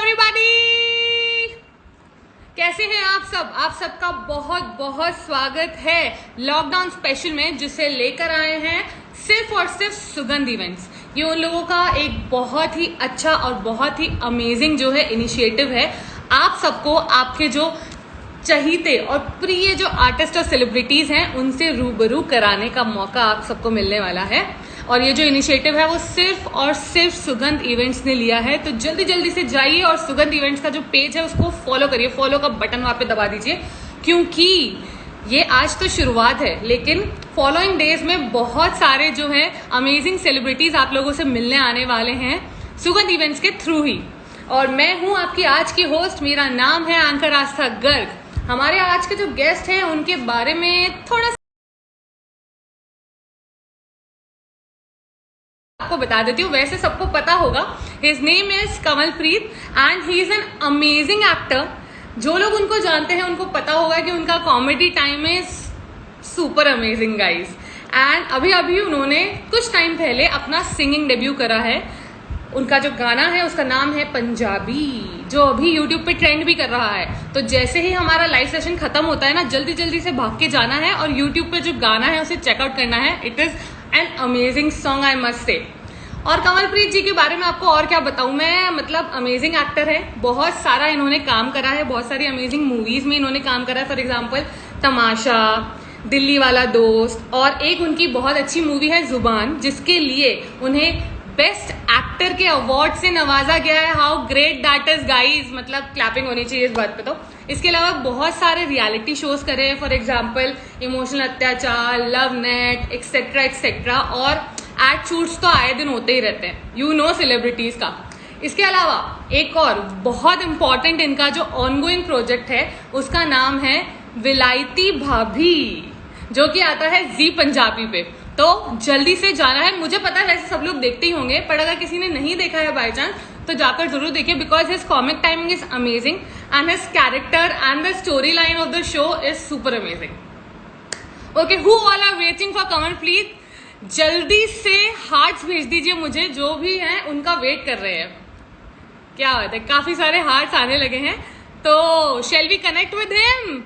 Everybody, कैसे हैं आप सब? आप सबका बहुत बहुत स्वागत है लॉकडाउन स्पेशल में, जिसे लेकर आए हैं सिर्फ और सिर्फ सुगंध इवेंट्स। ये उन लोगों का एक बहुत ही अच्छा और बहुत ही अमेजिंग जो है इनिशिएटिव है। आप सबको आपके जो चहीते और प्रिय जो आर्टिस्ट और सेलिब्रिटीज हैं उनसे रूबरू कराने का मौका आप सबको मिलने वाला है। और ये जो इनिशिएटिव है वो सिर्फ और सिर्फ सुगंध इवेंट्स ने लिया है। तो जल्दी जल्दी से जाइए और सुगंध इवेंट्स का जो पेज है उसको फॉलो करिए। फॉलो का बटन वहां पे दबा दीजिए, क्योंकि ये आज तो शुरुआत है, लेकिन फॉलोइंग डेज में बहुत सारे जो है अमेजिंग सेलिब्रिटीज आप लोगों से मिलने आने वाले हैं सुगंध इवेंट्स के थ्रू ही। और मैं हूं आपकी आज की होस्ट, मेरा नाम है एंकर आस्था गर्ग। हमारे आज के जो गेस्ट हैं उनके बारे में थोड़ा आपको बता देती हूँ। वैसे सबको पता होगा, his name is Kamalpreet and he is an amazing actor. जो लोग उनको जानते हैं उनको पता होगा कि उनका comedy time is super amazing guys. And अभी अभी उन्होंने कुछ टाइम पहले अपना सिंगिंग डेब्यू करा है। उनका जो गाना है उसका नाम है पंजाबी, जो अभी यूट्यूब पे ट्रेंड भी कर रहा है। तो जैसे ही हमारा लाइव सेशन खत्म होता है ना, जल्दी जल्दी से भाग के जाना है और यूट्यूब पे जो गाना है उसे चेकआउट करना है। It is an amazing song, I must say. और कमलप्रीत जी के बारे में आपको और क्या बताऊं मैं, मतलब अमेजिंग एक्टर है। बहुत सारा इन्होंने काम करा है, बहुत सारी अमेजिंग मूवीज में इन्होंने काम करा है। फॉर एग्जाम्पल तमाशा, दिल्ली वाला दोस्त, और एक उनकी बहुत अच्छी मूवी है जुबान, जिसके लिए उन्हें बेस्ट एक्टर के अवार्ड से नवाजा गया है। How great that is guys, मतलब क्लैपिंग होनी चाहिए इस बात पे। तो इसके अलावा बहुत सारे रियलिटी शोज करे हैं, फॉर एग्जाम्पल इमोशनल अत्याचार, लव नेट, एक्सेट्रा एक्सेट्रा। और एड शूट्स तो आए दिन होते ही रहते हैं, यू नो सेलिब्रिटीज का। इसके अलावा एक और बहुत इंपॉर्टेंट इनका जो ऑनगोइंग प्रोजेक्ट है उसका नाम है विलायती भाभी, जो कि आता है जी पंजाबी पे। तो जल्दी से जाना है। मुझे पता है वैसे सब लोग देखते ही होंगे, पर अगर किसी ने नहीं देखा है बाय चांस तो जाकर जरूर देखिए, because his comic timing is amazing and his character and the story line of the show is super amazing. Okay, who all are waiting for Kamalpreet? जल्दी से हार्ट्स भेज दीजिए मुझे, जो भी हैं उनका वेट कर रहे हैं। क्या बात है, काफी सारे हार्ट्स आने लगे हैं। तो shall we connect with him?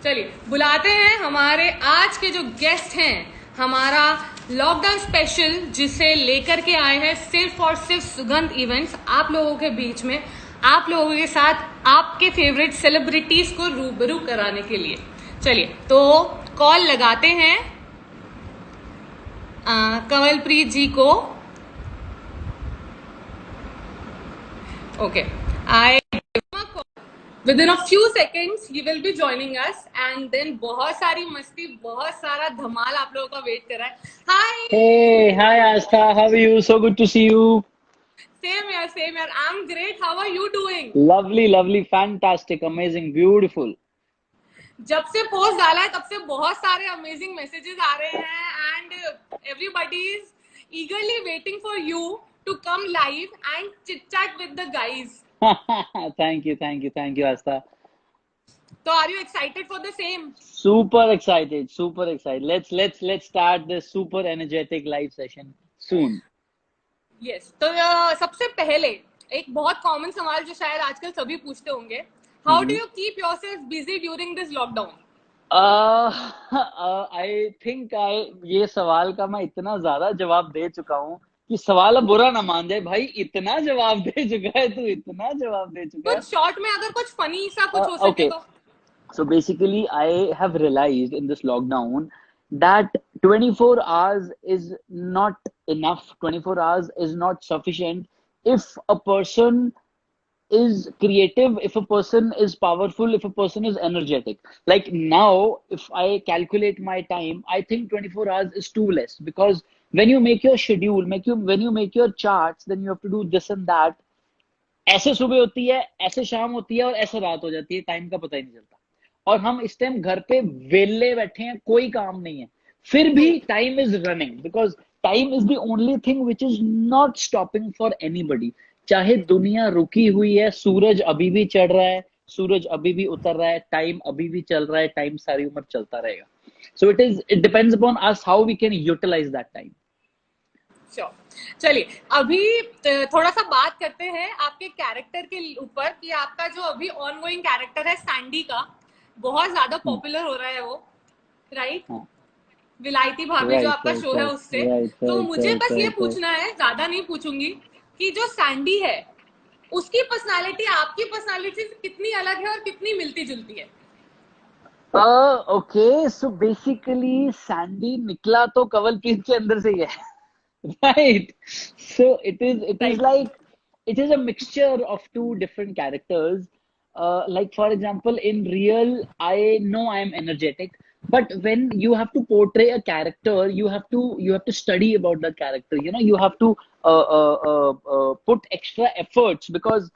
चलिए बुलाते हैं हमारे आज के जो गेस्ट हैं, हमारा लॉकडाउन स्पेशल जिसे लेकर के आए हैं सिर्फ और सिर्फ सुगंध इवेंट्स, आप लोगों के बीच में, आप लोगों के साथ आपके फेवरेट सेलिब्रिटीज को रूबरू कराने के लिए। चलिए तो कॉल लगाते हैं कमलप्रीत जी को। Okay, I within a few seconds ही will be joining us and then बहुत सारी मस्ती, बहुत सारा धमाल आप लोगों का वेट कर रहा है। हाय, Hey, hi Astha, how are you? So good to see you. Same यार, सेम यार। I am great, how are you doing? Lovely, lovely, fantastic, amazing, beautiful. जब से पोस्ट डाला है तब से बहुत सारे अमेजिंग मैसेजेस आ रहे हैं and everybody is eagerly waiting for you to come live and chit chat with the guys. Thank you, Astha. तो are you excited for the same? Super excited, super excited. Let's start this super energetic live session soon. Yes. तो सबसे पहले एक बहुत common सवाल जो शायद आजकल सभी पूछते होंगे, how do you keep yourself busy during this lockdown? I think ये सवाल का मैं इतना ज्यादा जवाब दे चुका हूँ कि सवाल अब बुरा ना मान जाए भाई। इतना जवाब दे चुका है तू, इतना जवाब दे चुका है। कुछ शॉर्ट में अगर कुछ फनी सा कुछ हो सके Okay. तो। So basically, I have realized in this lockdown that 24 hours is not enough. 24 hours is not sufficient if a person is creative, if a person is powerful, if a person is energetic. Like now, if I calculate my time, I think 24 hours is too less, because when you make your schedule, when you make your charts, then you have to do this and that. ऐसे सुबह होती है, ऐसे शाम होती है और ऐसे रात हो जाती है, टाइम का पता ही नहीं चलता। और हम इस टाइम घर पे वेले बैठे हैं, कोई काम नहीं है, फिर भी time is running, because time is the only thing which is not stopping for anybody. चाहे दुनिया रुकी हुई है, सूरज अभी भी चढ़ रहा है, सूरज अभी भी उतर रहा है, टाइम अभी भी चल रहा है, टाइम सारी उम्र चलता रहेगा। So it depends upon us how we can utilise that time. Sure. चलिए अभी थोड़ा सा बात करते हैं आपके कैरेक्टर के ऊपर कि आपका जो अभी ऑनगोइंग कैरेक्टर है सैंडी का, बहुत ज्यादा पॉपुलर हो रहा है वो, राइट? हाँ, विलायती भाभी जो राइट आपका राइट शो है राइट उससे। राइट तो राइट मुझे राइट बस ये राइट राइट। पूछना है, ज्यादा नहीं पूछूंगी, कि जो सैंडी है उसकी पर्सनालिटी आपकी पर्सनालिटी से कितनी अलग है और कितनी मिलती जुलती है? ओके, सो बेसिकली सैंडी निकला तो कंवलप्रीत के अंदर से ही है। Right. So it is right. like it is a mixture of two different characters. Like for example, in real, I know I am energetic, but when you have to portray a character, you have to study about the character. You know, you have to put extra efforts because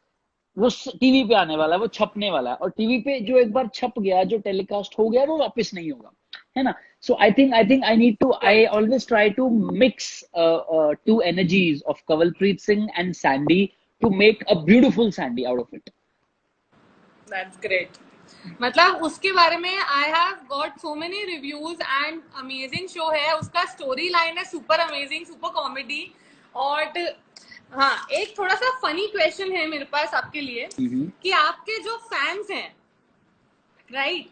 वो TV पे आने वाला है, वो छपने वाला है, और टीवी पे जो एक बार छप गया, जो टेलीकास्ट हो गया, वो वापस नहीं होगा, है ना? So I think I need to, I write. Always try to mix two energies of Kavalpreet Singh and Sandy to make a beautiful Sandy out of it. That's great. मतलब उसके बारे में I have got so many reviews and amazing show है उसका, story line है super amazing, super comedy. और हाँ, एक थोड़ा सा फनी क्वेश्चन है मेरे पास आपके लिए, कि आपके जो फैंस हैं, राइट,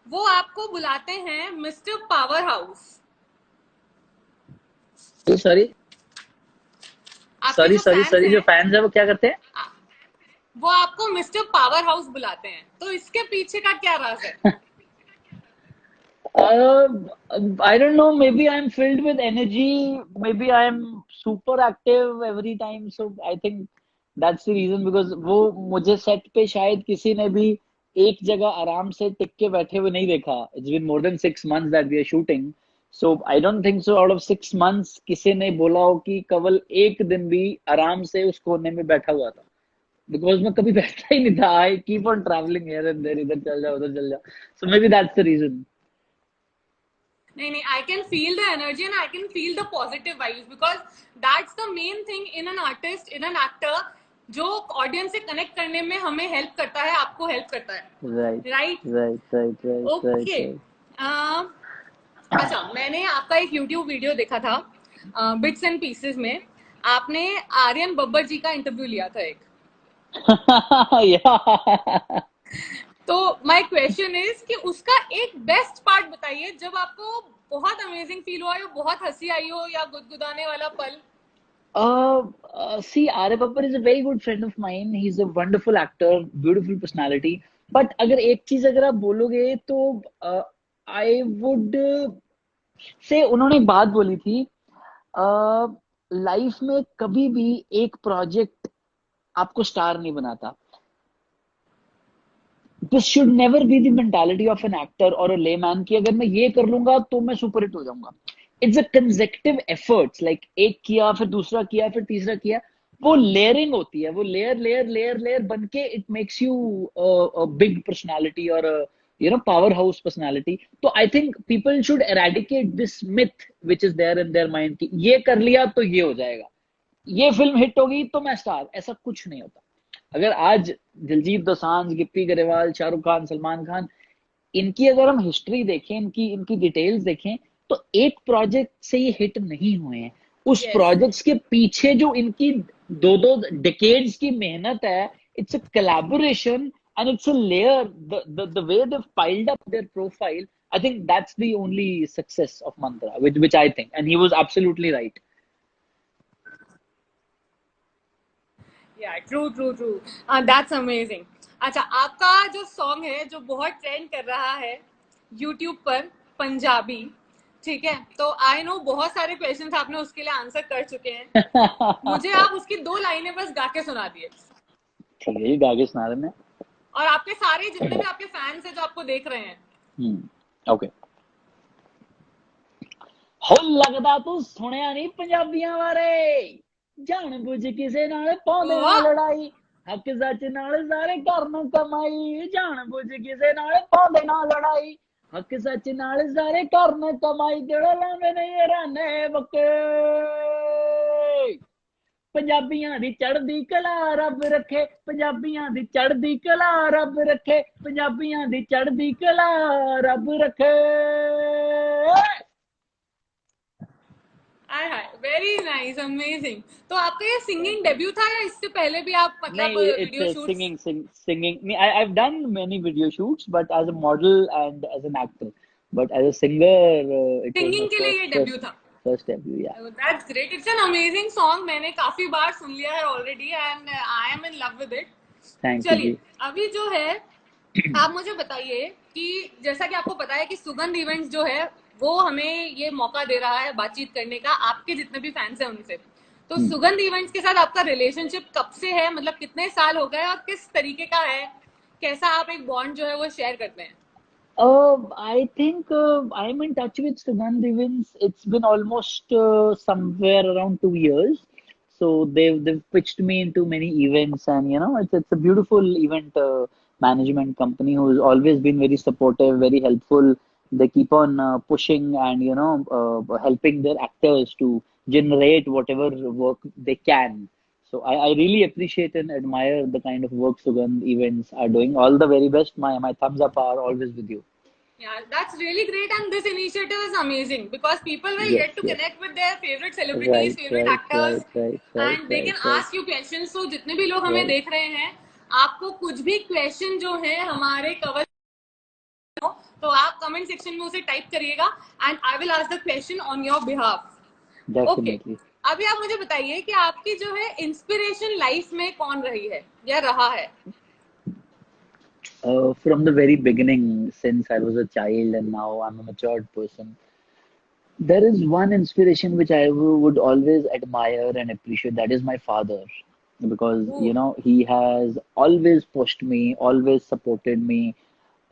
वो आपको बुलाते हैं मिस्टर पावर हाउस। तो सॉरी आपके सॉरी जो सॉरी फैंस सॉरी, जो हैं फैंस है वो क्या करते हैं? वो आपको मिस्टर पावर हाउस बुलाते हैं, तो इसके पीछे का क्या राज है? Uh, I don't know. Maybe I'm filled with energy. Maybe I'm super active every time. So I think that's the reason. Because वो मुझे सेट पे शायद किसी ने भी एक जगह आराम से टिक के बैठे हुए नहीं देखा. It's been more than 6 months that we are shooting. So I don't think so. Out of 6 months, किसी ने बोला हो कि केवल एक दिन भी आराम से उस कोने में बैठा हुआ था. Because मैं कभी बैठता ही नहीं था. I keep on traveling here and there. इधर चल जा, उधर चल जा. So maybe that's the reason. नहीं नहीं, I can feel the energy and I can feel the positive vibes, because that's the main thing in an artist, in an actor, जो audience से कनेक्ट करने में हमें हेल्प करता है, आपको हेल्प करता है, Right, right? right, right, right, right, okay. right. अच्छा, मैंने आपका एक यूट्यूब वीडियो देखा था बिट्स एंड पीसेस में, आपने आर्यन बब्बर जी का इंटरव्यू लिया था एक। Yeah. तो माय क्वेश्चन इज कि उसका एक बेस्ट पार्ट बताइए, जब आपको बहुत अमेजिंग फील हुआ हो, बहुत हंसी आई हो, या गुदगुदाने वाला पल। See, Arya Babbar is a very good friend of mine. He's a wonderful actor, beautiful personality. But अगर एक चीज अगर आप बोलोगे तो I would say, उन्होंने एक बात बोली थी, लाइफ में कभी भी एक प्रोजेक्ट आपको स्टार नहीं बनाता. This should never be the mentality of an actor और अ लेमैन कि अगर मैं ये कर लूंगा तो मैं सुपर हिट हो जाऊंगा. It's a consecutive efforts, like एक किया, फिर दूसरा किया, फिर तीसरा किया. वो लेयरिंग होती है, वो लेयर लेयर लेयर लेयर बन के it makes you big personality और पावर हाउस पर्सनालिटी. तो I think people should eradicate this myth which is there in their mind कि ये कर लिया तो ये हो जाएगा, ये फिल्म हिट होगी तो मैं स्टार. ऐसा कुछ नहीं होता. अगर आज दिलजीत दोसांझ, गिप्पी गरेवाल, शाहरुख खान, सलमान खान, इनकी अगर हम हिस्ट्री देखें, इनकी इनकी डिटेल्स देखें, तो एक प्रोजेक्ट से ये हिट नहीं हुए हैं. उस यस। प्रोजेक्ट्स के पीछे जो इनकी दो दो डिकेड्स की मेहनत है, it's a collaboration and it's a layer. The way they piled up their profile, I think that's the only success of Mantra, which I think, and he was absolutely right. या true true true, that's amazing. अच्छा, आपका जो song है जो बहुत trend कर रहा है यूट्यूब पर, पंजाबी, ठीक है, तो आई नो बहुत सारे क्वेश्चंस आपने उसके लिए आंसर कर चुके हैं, मुझे आप उसकी 2 लाइनें बस गा के सुना दिए, ठीक है, ये गा के सुना रहे हैं. और आपके सारे जितने भी आपके फैंस हैं जो आपको देख रहे हैं। ओके. ਹੋ ਲੱਗਦਾ ਤੂੰ ਸੁਣਿਆ ਨਹੀਂ ਪੰਜਾਬੀਆਂ ਬਾਰੇ, ਜਾਣ ਬੁੱਝ ਕਿਸੇ ਨਾਲ ਪਾਉਂਦੇ ਨਾ ਲੜਾਈ, ਹੱਕ ਸੱਚ ਨਾਲ ਸਾਰੇ ਘਰ ਨੂੰ ਕਮਾਈ, ਜਾਣ ਬੁੱਝ ਕਿਸੇ ਨਾਲ ਪਾਉਂਦੇ ਨਾ ਲੜਾਈ, ਹੱਕ ਸੱਚ ਨਾਲ ਸਾਰੇ ਘਰ ਨੂੰ ਕਮਾਈ, ਜਿਹੜਾ ਲਾਉਂਦੇ ਨਹੀਂ ਰਾਨੇ ਬੱਕੇ, ਪੰਜਾਬੀਆਂ ਦੀ ਚੜ੍ਹਦੀ ਕਲਾ ਰੱਬ ਰੱਖੇ, ਪੰਜਾਬੀਆਂ ਦੀ ਚੜ੍ਹਦੀ ਕਲਾ ਰੱਬ ਰੱਖੇ, ਪੰਜਾਬੀਆਂ ਦੀ ਚੜ੍ਹਦੀ ਕਲਾ ਰੱਬ ਰੱਖੇ. हाय हाय, वेरी नाइस, अमेजिंग। तो आपका ये सिंगिंग डेब्यू था या इससे पहले भी आप मतलब नहीं, it's video a shoots? singing. I've done many video shoots, but as a model and as an actor. But as a singer, it was my singing के लिए ये डेब्यू था? first debut. Yeah. That's great, it's an amazing song, मैंने काफी बार सुन लिया है already and I am in love with it. Thank you, चलिए, जी. अभी जो है आप मुझे बताइए कि जैसा कि आपको पता है कि सुगंध इवेंट्स जो है वो हमें ये मौका दे रहा है बातचीत करने का आपके जितने भी फैंस हैं उनसे। तो Hmm. सुगंध इवेंट्स के साथ आपका रिलेशनशिप कब से है, मतलब कितने साल हो गए और किस तरीके का है, कैसा आप एक बॉन्ड जो है वो शेयर करते हैं? I think I'm in touch with Sugandh Evans. It's been almost somewhere around 2 years. So they've pitched me into many events, and it's a beautiful event management company who's always been very supportive, very helpful. They keep on pushing and helping their actors to generate whatever work they can. So I really appreciate and admire the kind of work Sugandh events are doing. All the very best. My thumbs up are always with you. Yeah, that's really great, and this initiative is amazing because people will Yes, get to yes. connect with their favorite celebrities, Right, favorite right, actors, right, right, right, and they right, can right, ask you questions. So जितने भी लोग हमें right. देख रहे हैं, आपको कुछ भी क्वेश्चन जो है हमारे कवर हो, तो आप कमेंट सेक्शन में उसे टाइप करिएगा and I will ask the question on your behalf. Okay, Definitely. अभी आप मुझे बताइए कि आपकी जो है इंस्पिरेशन लाइफ में कौन रही है या रहा है? From the very beginning, since I was a child and now I'm a matured person, there is one inspiration which I would always admire and appreciate. That is my father, because Ooh, he has always pushed me, always supported me,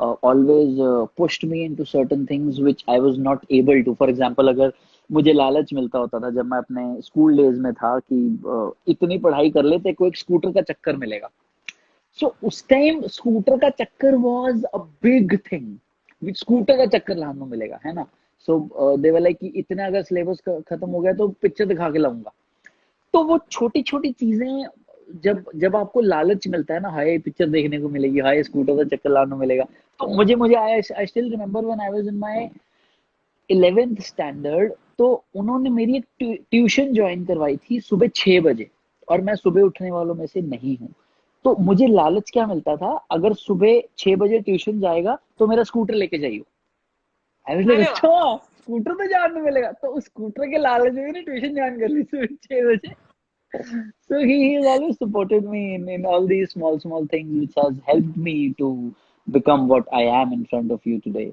always pushed me into certain things which I was not able to. For example, अगर मुझे लालच मिलता होता था जब मैं अपने school days में था कि इतनी पढ़ाई कर लेते को एक स्कूटर का चक्कर मिलेगा. सो उस टाइम स्कूटर का चक्कर was a big thing. Scooter का चक्कर लाने मिलेगा, है ना. सो दे वर लाइक कि इतना अगर सिलेबस खत्म हो गया तो पिक्चर दिखा के लाऊंगा. तो वो छोटी छोटी चीजें, जब जब आपको लालच मिलता है ना, हाय पिक्चर देखने को मिलेगी, हाय स्कूटर का चक्कर लाने मिलेगा. तो मुझे मुझे I I still remember when I was in my 11th standard. तो उन्होंने मेरी एक ट्यूशन ज्वाइन करवाई थी सुबह 6 बजे, और मैं सुबह उठने वालों में से नहीं हूँ. तो मुझे लालच क्या मिलता था, अगर सुबह 6 बजे ट्यूशन जाएगा तो मेरा स्कूटर लेके जाइयो. आई वाज लाइक अरे वाह, अच्छा, स्कूटर पे जाने मिलेगा. तो उस स्कूटर के लालच में मैंने ट्यूशन ज्वाइन कर ली सुबह 6 बजे. So he has always supported me in all these small things which has helped me to become what I am in front of you today.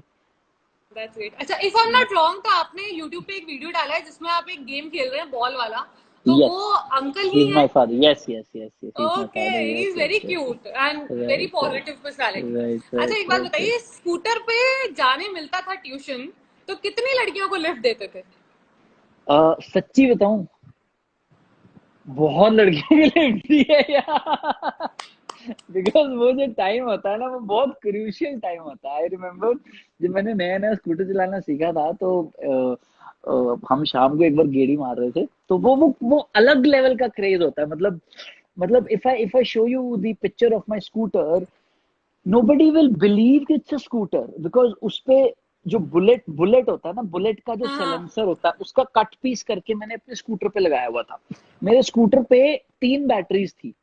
That's great. अच्छा, if I am not wrong तो आपने YouTube पे एक video डाला है जिसमें आप एक गेम खेल रहे हैं बॉल वाला, तो Yes, वो अंकल ही he's हैं? my father. Yes, yes, yes, yes. He's my okay, father. He Yes, is yes, very yes, yes. Cute and very Right, right, positive personality. right, अच्छा, right, एक बात right, right. बताइए, scooter पे जाने मिलता था tuition, तो कितनी लड़कियों को लिफ्ट देते थे? सच्ची बताऊं, बहुत लड़कियों के लिए empty है यार. बिकॉज वो जो टाइम होता है ना, वो बहुत क्रूशियल टाइम होता है. आई रिमेम्बर जब मैंने नया नया स्कूटर चलाना सीखा था, तो हम शाम को एक बार गेड़ी मार रहे थे. तो वो अलग लेवल का क्रेज होता है. मतलब if I show you the picture of my scooter, nobody will believe कि it's a scooter, because उस पे जो बुलेट होता है ना, बुलेट का जो हाँ हाँ। सलेंसर होता है उसका कट पीस करके मैंने अपने स्कूटर पे लगाया हुआ था. मेरे स्कूटर पे 3 बैटरीज थी,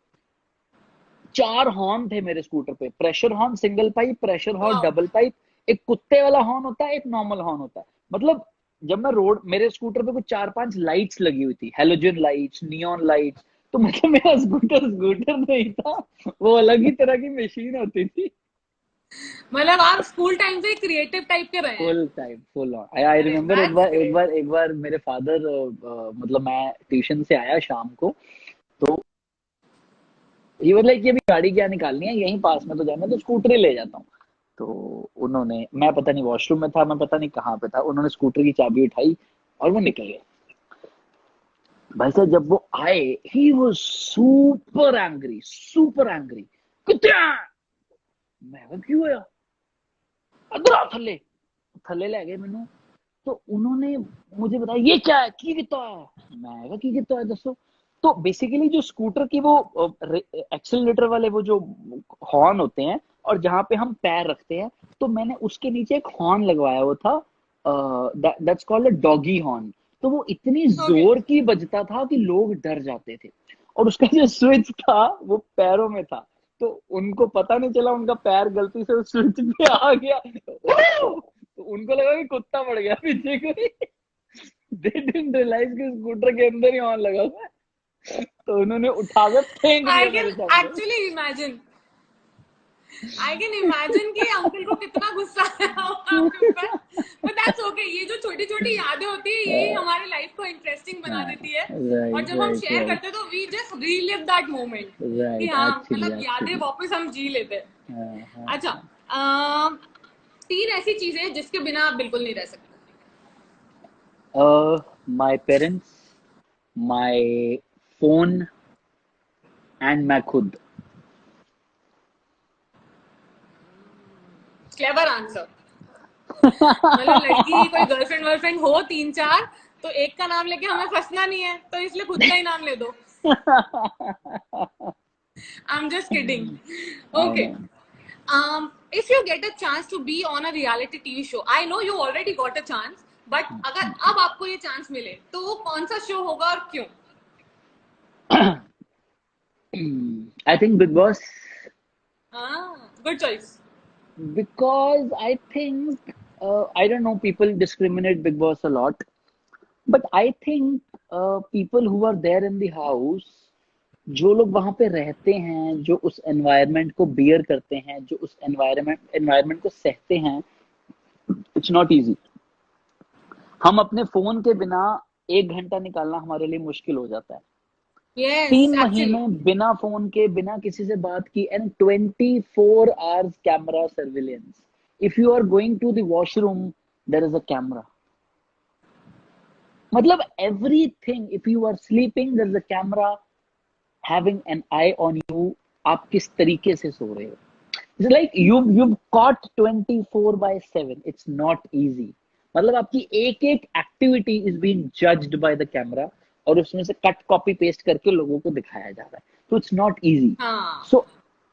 4 हॉर्न थे मेरे स्कूटर पे. Pressure horn single pipe, pressure horn वाह, डबल पाइप, एक कुत्ते वाला हॉर्न होता है, एक नॉर्मल हॉर्न होता है. मतलब जब मैं रोड, मेरे स्कूटर पे कुछ 4-5 लाइट्स लगी हुई थी, हेलोजन लाइट्स, नियॉन लाइट्स. तो मतलब मेरा स्कूटर स्कूटर नहीं था, वो अलग ही तरह की मशीन होती थी. मतलब आप स्कूल टाइम से क्रिएटिव टाइप के रहे हैं। Full time, full on. I अरे रिमेम्बर दैट्स ग्रेट। एक बार मेरे फादर, मतलब मैं ट्यूशन से आया शाम को, तो ये मतलब कि अभी गाड़ी क्या निकालनी है, यहीं पास में तो जाना है, तो स्कूटर ही ले जाता हूँ. तो उन्होंने, मैं पता नहीं वॉशरूम में था, मैं पता नहीं कहाँ पे था, उन्होंने स्कूटर की चाबी उठाई और वो निकल गए. भाई साहब जब वो आए, he was super angry, super angry. कितना, मैं कहा, क्यों होया, अदर आ थल्ले. थल्ले ले गए मैनू. तो उन्होंने मुझे बताया ये क्या है, की कितना है. मैं कहा की कितना है दसो. तो बेसिकली जो स्कूटर की वो एक्सेलरेटर वाले वो जो हॉर्न होते हैं, और जहां पे हम पैर रखते हैं, तो मैंने उसके नीचे एक हॉर्न लगवाया हुआ था. That's called a doggy horn. तो वो इतनी ओके। जोर की बजता था कि लोग डर जाते थे। और उसका जो स्विच था वो पैरों में था, तो उनको पता नहीं चला, उनका पैर गलती से उस स्विच पे आ गया। तो उनको लगा कि कुत्ता पड़ गया पीछे कोई। दे डिडंट रियलाइज कि स्कूटर के अंदर ही ऑन लगा हुआ है। तो उन्होंने उठाकर फेंक आई दिया कैन मेरे सामने। Actually imagine, I can imagine कि अंकल को कितना गुस्सा आया होगा आपके ऊपर। बट दैट्स ओके, ये जो छोटी छोटी यादें होती है यही हमारी लाइफ को इंटरेस्टिंग बना देती है। और राइट जब हम राइट शेयर राइट करते हैं तो we just relive that moment, कि राइट, हाँ एक्चुअली मतलब यादें एक्चुअली। वापस हम जी लेते हैं। हाँ हाँ अच्छा, हाँ। 3 ऐसी चीजें जिसके बिना आप बिल्कुल नहीं रह सकते। My parents, my phone and मैं खुद। Clever answer. मतलब लड़की कोई गर्लफ्रेंड वर्लफ्रेंड हो 3 4, तो एक का नाम लेके हमें फंसना नहीं है, तो इसलिए खुद का ही नाम ले दो। I am just kidding. I okay. No. If you get a chance to be on a reality TV show, I know you already got a chance, but अगर अब आपको ये चांस मिले तो वो कौन सा शो होगा और क्यों? आई थिंक बिग बॉस, हाँ, good choice. because I think I don't know, people discriminate Big Boss a lot, but I think people who are there in the house, जो लोग वहां पे रहते हैं, जो उस एनवायरनमेंट को बियर करते हैं, जो उस एनवायरनमेंट को सहते हैं, इट्स नॉट इजी। हम अपने फोन के बिना 1 घंटा निकालना हमारे लिए मुश्किल हो जाता है। यस 3 महीने एक्चुअली। बिना फोन के, बिना किसी से बात की, and 24 hours camera surveillance. If you are going to the washroom, there is a camera. मतलब everything, if you are sleeping, there is a camera having an eye on you. आप किस तरीके से सो रहे हो, it's like you've caught 24/7। It's not easy. मतलब आपकी एक एक activity is being judged by the camera, और उसमें से कट कॉपी पेस्ट करके लोगों को दिखाया जा रहा है, तो इट्स नॉट इजी। हाँ, सो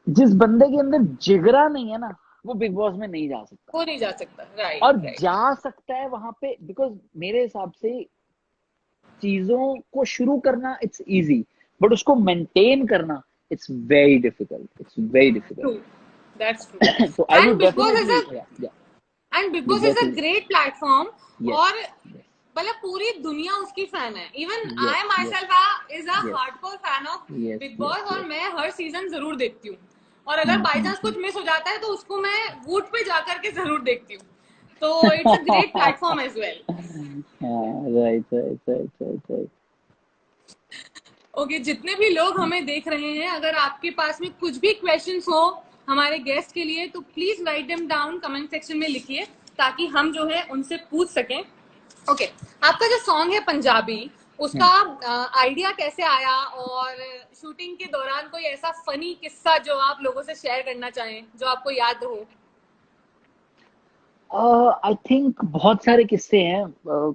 जिस बंदे के अंदर जिगरा नहीं है ना, वो बिग बॉस में नहीं जा सकता। वो नहीं जा सकता। राइट और राइट। जा सकता है वहां पे, बिकॉज मेरे हिसाब से चीजों को शुरू करना इट्स इजी, बट उसको मेंटेन करना it's very difficult, it's very true, difficult. That's true. So I and would big boss is definitely, a yeah, yeah. And big Big boss is Boss a is, great platform. yes, और yes, मतलब पूरी दुनिया उसकी fan है। Even yes, I my yes, self is a yes, hardcore fan of yes, big yes, boss, और yes. मैं हर season जरूर देखती हूँ। और अगर बाई चांस Hmm. कुछ मिस हो जाता है तो उसको मैं वूट पे जाकर के जरूर देखती हूँ। तो it's a great platform as well. Right, right, right, right, right. Okay, जितने भी लोग हमें देख रहे हैं, अगर आपके पास में कुछ भी क्वेश्चंस हो हमारे गेस्ट के लिए, तो please write them down, comment section में लिखिए, ताकि हम जो है उनसे पूछ सकें। ओके, आपका जो सॉन्ग है पंजाबी, उसका Hmm. आइडिया कैसे आया? और शूटिंग के दौरान कोई ऐसा फनी किस्सा जो आप लोगों से शेयर करना चाहें, जो आपको याद हो? आई थिंक बहुत सारे किस्से हैं।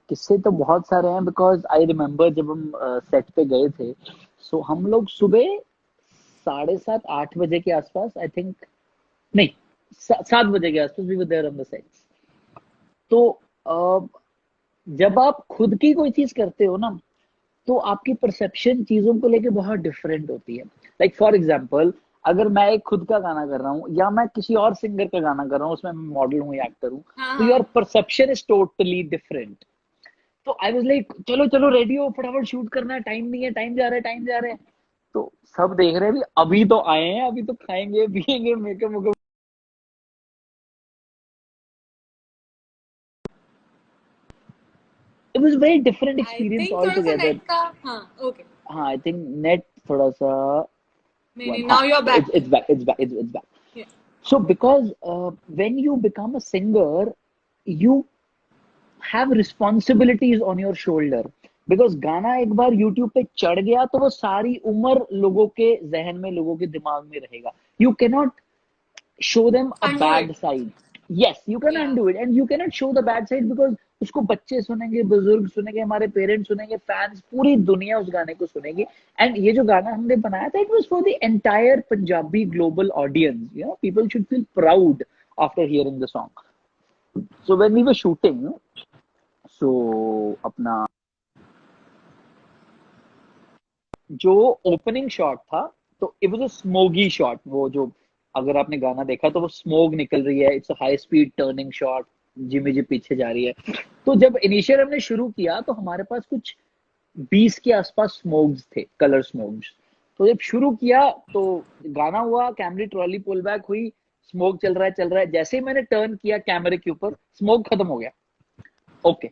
किस्से तो बहुत सारे हैं, बिकॉज आई रिमेम्बर जब हम सेट पे गए थे, सो हम लोग सुबह 7:30 8 बजे के आसपास, आई थिंक, नहीं, 7 बजे के आसपास we were there on the sets. तो जब आप खुद की कोई चीज करते हो ना, तो आपकी परसेप्शन चीजों को लेके बहुत डिफरेंट होती है। लाइक फॉर एग्जाम्पल, अगर मैं एक खुद का गाना कर रहा हूँ, या मैं किसी और सिंगर का गाना कर रहा हूँ, उसमें मैं मॉडल हूँ या एक्टर हूँ, हाँ तो योर हाँ। Perception is totally different. तो आई वाज लाइक, चलो चलो रेडी हो, फटाफट शूट करना है, टाइम नहीं है, टाइम जा रहा है, टाइम जा रहा है। तो सब देख रहे हैं भी, अभी तो आए हैं, अभी तो खाएंगे पियेंगे, makeup. It was very different I experience think all थोड़ा सा टुगेदर। नेट का। हाँ, ओके। हाँ, आई थिंक नेट थोड़ा सा, नहीं नहीं, हाँ, now you are back. it's back, it's back. So because when you become a singer, you have responsibilities on your shoulder. Because गाना एक बार YouTube पे चढ़ गया तो वो सारी उम्र लोगों के जहन में, लोगों के दिमाग में रहेगा। You cannot show them a undo bad it. side. Yes, you can या undo it, and you cannot show the bad side, because उसको बच्चे सुनेंगे, बुजुर्ग सुनेंगे, हमारे पेरेंट्स सुनेंगे, फैंस, पूरी दुनिया उस गाने को सुनेगी। एंड ये जो गाना हमने बनाया था, it was for the entire Punjabi global audience. People should feel proud after hearing the song. So when we were shooting, so अपना जो ओपनिंग शॉट था, तो it was a smoggy shot, वो जो अगर आपने गाना देखा तो वो स्मोक निकल रही है, it's a high speed turning shot, jimmy jib पीछे जा रही है। तो जब इनिशियल हमने शुरू किया तो हमारे पास कुछ 20 के आसपास स्मोक्स थे, कलर स्मोक्स। तो जब शुरू किया तो गाना हुआ, कैमरी ट्रॉली पुल बैक हुई, स्मोक चल रहा है चल रहा है, जैसे ही मैंने टर्न किया कैमरे के ऊपर स्मोक खत्म हो गया। ओके,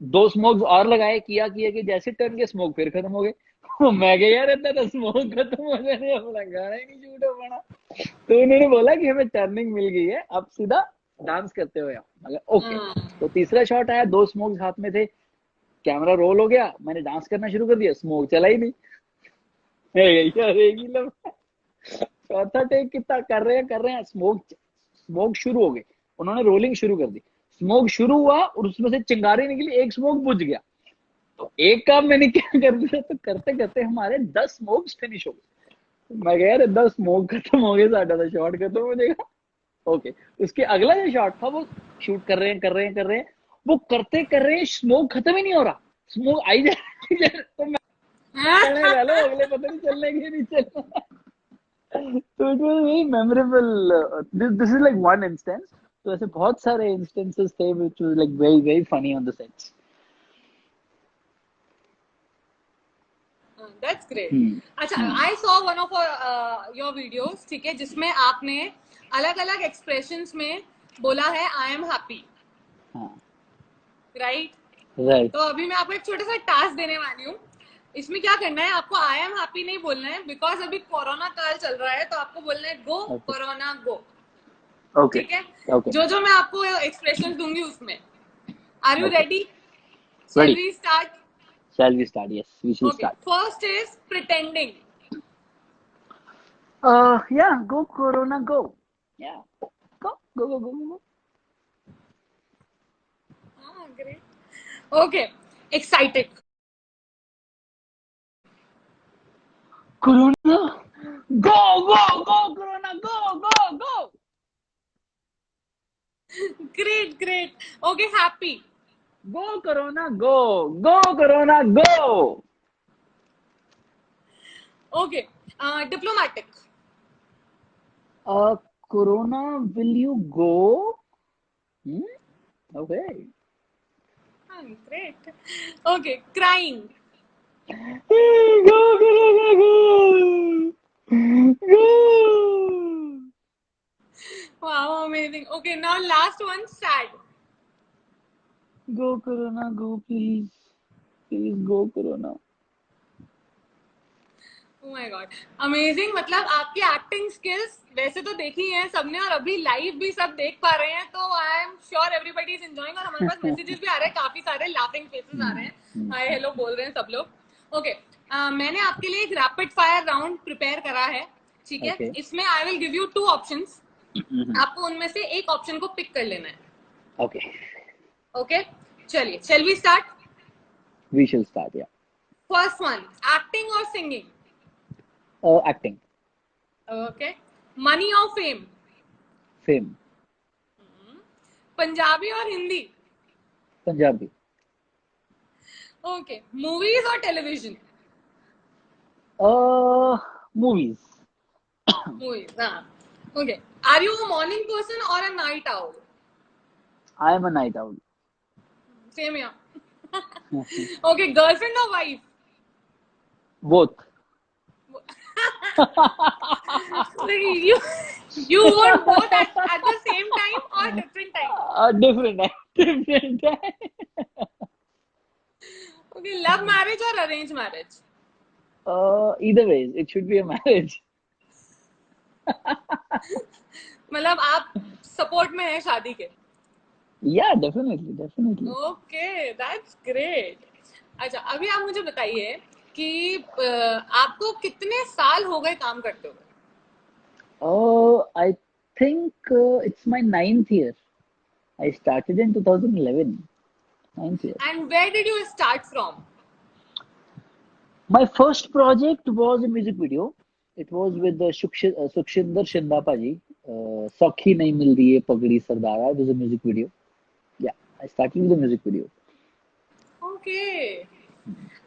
दो स्मोक्स और लगाए, किया किया कि जैसे टर्न के स्मोक फिर खत्म हो गए। मैं कहा यार इतना तो स्मोक खत्म हो जाने, अपना गाना ही नहीं शूट हो पाना। तो उन्होंने बोला कि हमें टर्निंग मिल गई है, अब सीधा डांस करते हुए आओ। मगर ओके। तो तीसरा शॉट आया, दो स्मोक्स हाथ में थे, कैमरा रोल हो गया, मैंने डांस करना शुरू कर दिया, स्मोक चला ही नहीं। यार एक ही लम्हा। चौथा टेक कितना कर रहे हैं, स्मोक स्मोक शुरू हो गई, उन्होंने रोलिंग शुरू कर दी, स्मोक शुरू हुआ और उसमें से चिंगारी निकली, एक स्मोक बुझ गया। तो एक काम मैंने क्या कर दिया, तो करते करते हमारे 10 स्मोक्स फिनिश हो गए। मैं कह यार 10 स्मोक खत्म हो गए, साਡਾ तो शॉट खत्म हो जाएगा। ओके, उसके अगला जो शॉट था वो शूट कर रहे हैं कर रहे हैं कर रहे हैं, वो करते कर रहे हैं, स्मोक खत्म ही नहीं हो रहा, स्मोक आई जा रही है। तो मैं कहने वाला अगले पता नहीं चलने के नहीं चलना। तो it was very memorable, this is like one instance. तो ऐसे बहुत सारे इंस्टेंसेस थे which was like very very funny on the sets. That's great. Hmm. अच्छा, hmm. I saw one of your videos, ठीक है, जिसमें आपने अलग अलग एक्सप्रेशंस में बोला है आई एम हैप्पी, हाँ। राइट? राइट। तो अभी मैं आपको एक छोटा सा टास्क देने वाली हूँ। इसमें क्या करना है, आपको आई एम हैप्पी नहीं बोलना है, बिकॉज अभी कोरोना काल चल रहा है, तो आपको बोलना है गो ओके। कोरोना गो। ओके। ठीक है? ओके। जो जो मैं आपको एक्सप्रेशन दूंगी उसमें, are you okay. Ready? Shall रेडी। we start? Shall we start? Yes we shall Okay. Start. First is pretending. या गो कोरोना गो। या go go go go go. Ah, great. Okay. Excited. Corona go go go, corona go go go. Great, great. Okay, happy. Go corona go, go corona go. Okay. Diplomatic. Corona will you go? Okay. Ah, great. Okay. Crying. Go corona go go. Wow, amazing. Okay, now last one, sad. Go corona go, please please go corona. Oh my God. Amazing. मतलब आपकी acting skills वैसे तो देखी हैं सबने, और अभी live भी सब देख पा रहे हैं, तो I am sure everybody is enjoying, और हमारे पास मैसेजेस भी आ रहे हैं, काफी सारे लाफिंग फेसेस आ रहे हैं, हाय हेलो बोल रहे हैं सब लोग। ओके, मैंने आपके लिए एक रैपिड फायर राउंड प्रिपेयर करा है, ठीक है? ओके। इसमें I will give you 2 options, आपको उनमें से एक ऑप्शन को पिक कर लेना है। ओके, ओके, चलिए, shall we start? We shall start. या फर्स्ट वन, एक्टिंग और सिंगिंग? एक्टिंग। ओके, मनी और फेम? फेम। पंजाबी और हिंदी? पंजाबी। ओके, मूवीज और टेलीविजन? मूवीज। मूवीज, हाँ। Okay, are you a morning person और a night owl? I am a night owl. Same यार। Okay, girlfriend और wife? Both. you you want both at the same time or different time? Different है, different है। Okay, love marriage और arrange marriage? either ways it should be a marriage. मतलब आप support में हैं शादी के? Yeah, definitely, definitely. Okay, that's great. अच्छा, अभी आप मुझे बताइए कि आपको कितने साल हो गए काम करते हुए? I think it's my ninth year. I started in 2011. Ninth year. And where did you start from? My first project was a music video. It was with the Sukshinder Shindapa ji. Sakhi nahi mil rahi hai pagdi sardara. It was a music video. Yeah, I started with a music video. Okay,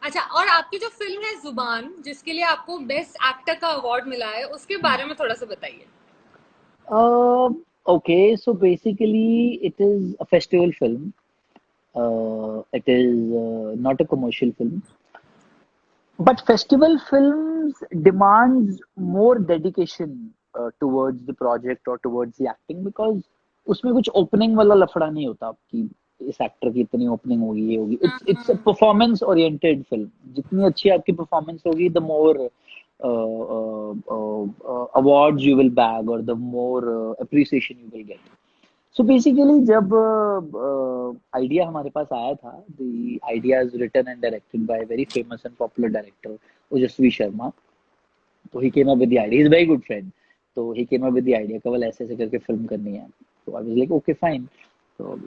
अच्छा, और आपकी जो film है जुबान, जिसके लिए आपको best actor का अवार्ड मिला है, उसके बारे में थोड़ा सा बताइए। Uh, okay, so basically, it is a festival film. It is not a commercial film, but festival films demands more dedication towards the project or towards the acting because उसमें कुछ ओपनिंग वाला लफड़ा नहीं होता कि इस एक्टर की इतनी ओपनिंग होगी ये होगी इट्स अ हाँ, परफॉर्मेंस ओरिएंटेड फिल्म जितनी अच्छी आपकी परफॉर्मेंस होगी the more awards you will bag or the more appreciation you will get. So basically जब आइडिया हमारे पास आया था the idea is written and directed by a very famous and popular director Ojaswi Sharma. तो he came up with the idea, is very good friend. तो he came up with the idea कवल ऐसे ऐसे करके फिल्म करनी है. तो I was like okay fine. तो